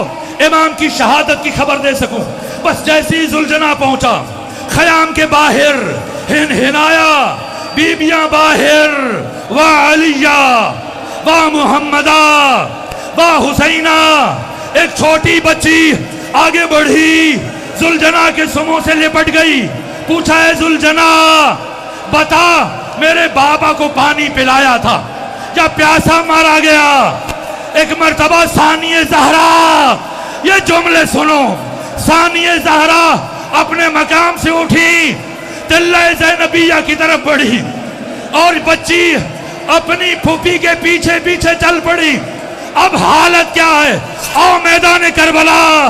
امام کی شہادت کی خبر دے سکوں. بس جیسے ہی ذوالجناح پہنچا خیام کے باہر ہنایا. بیویاں باہر, واہ علیہ واہ محمدہ واہ حسینہ. ایک چھوٹی بچی آگے بڑھی, ذوالجناح کے سموں سے لپٹ گئی. پوچھا ہے ذوالجناح بتا میرے بابا کو پانی پلایا تھا یا پیاسا مارا گیا؟ ایک مرتبہ ثانیہ زہرا, یہ جملے سنو, ثانیہ زہرا اپنے مقام سے اٹھی, تلہ زینبیہ کی طرف بڑھی اور بچی اپنی پھوپھی کے پیچھے پیچھے چل پڑی. اب حالت کیا ہے؟ آؤ میدان کربلا.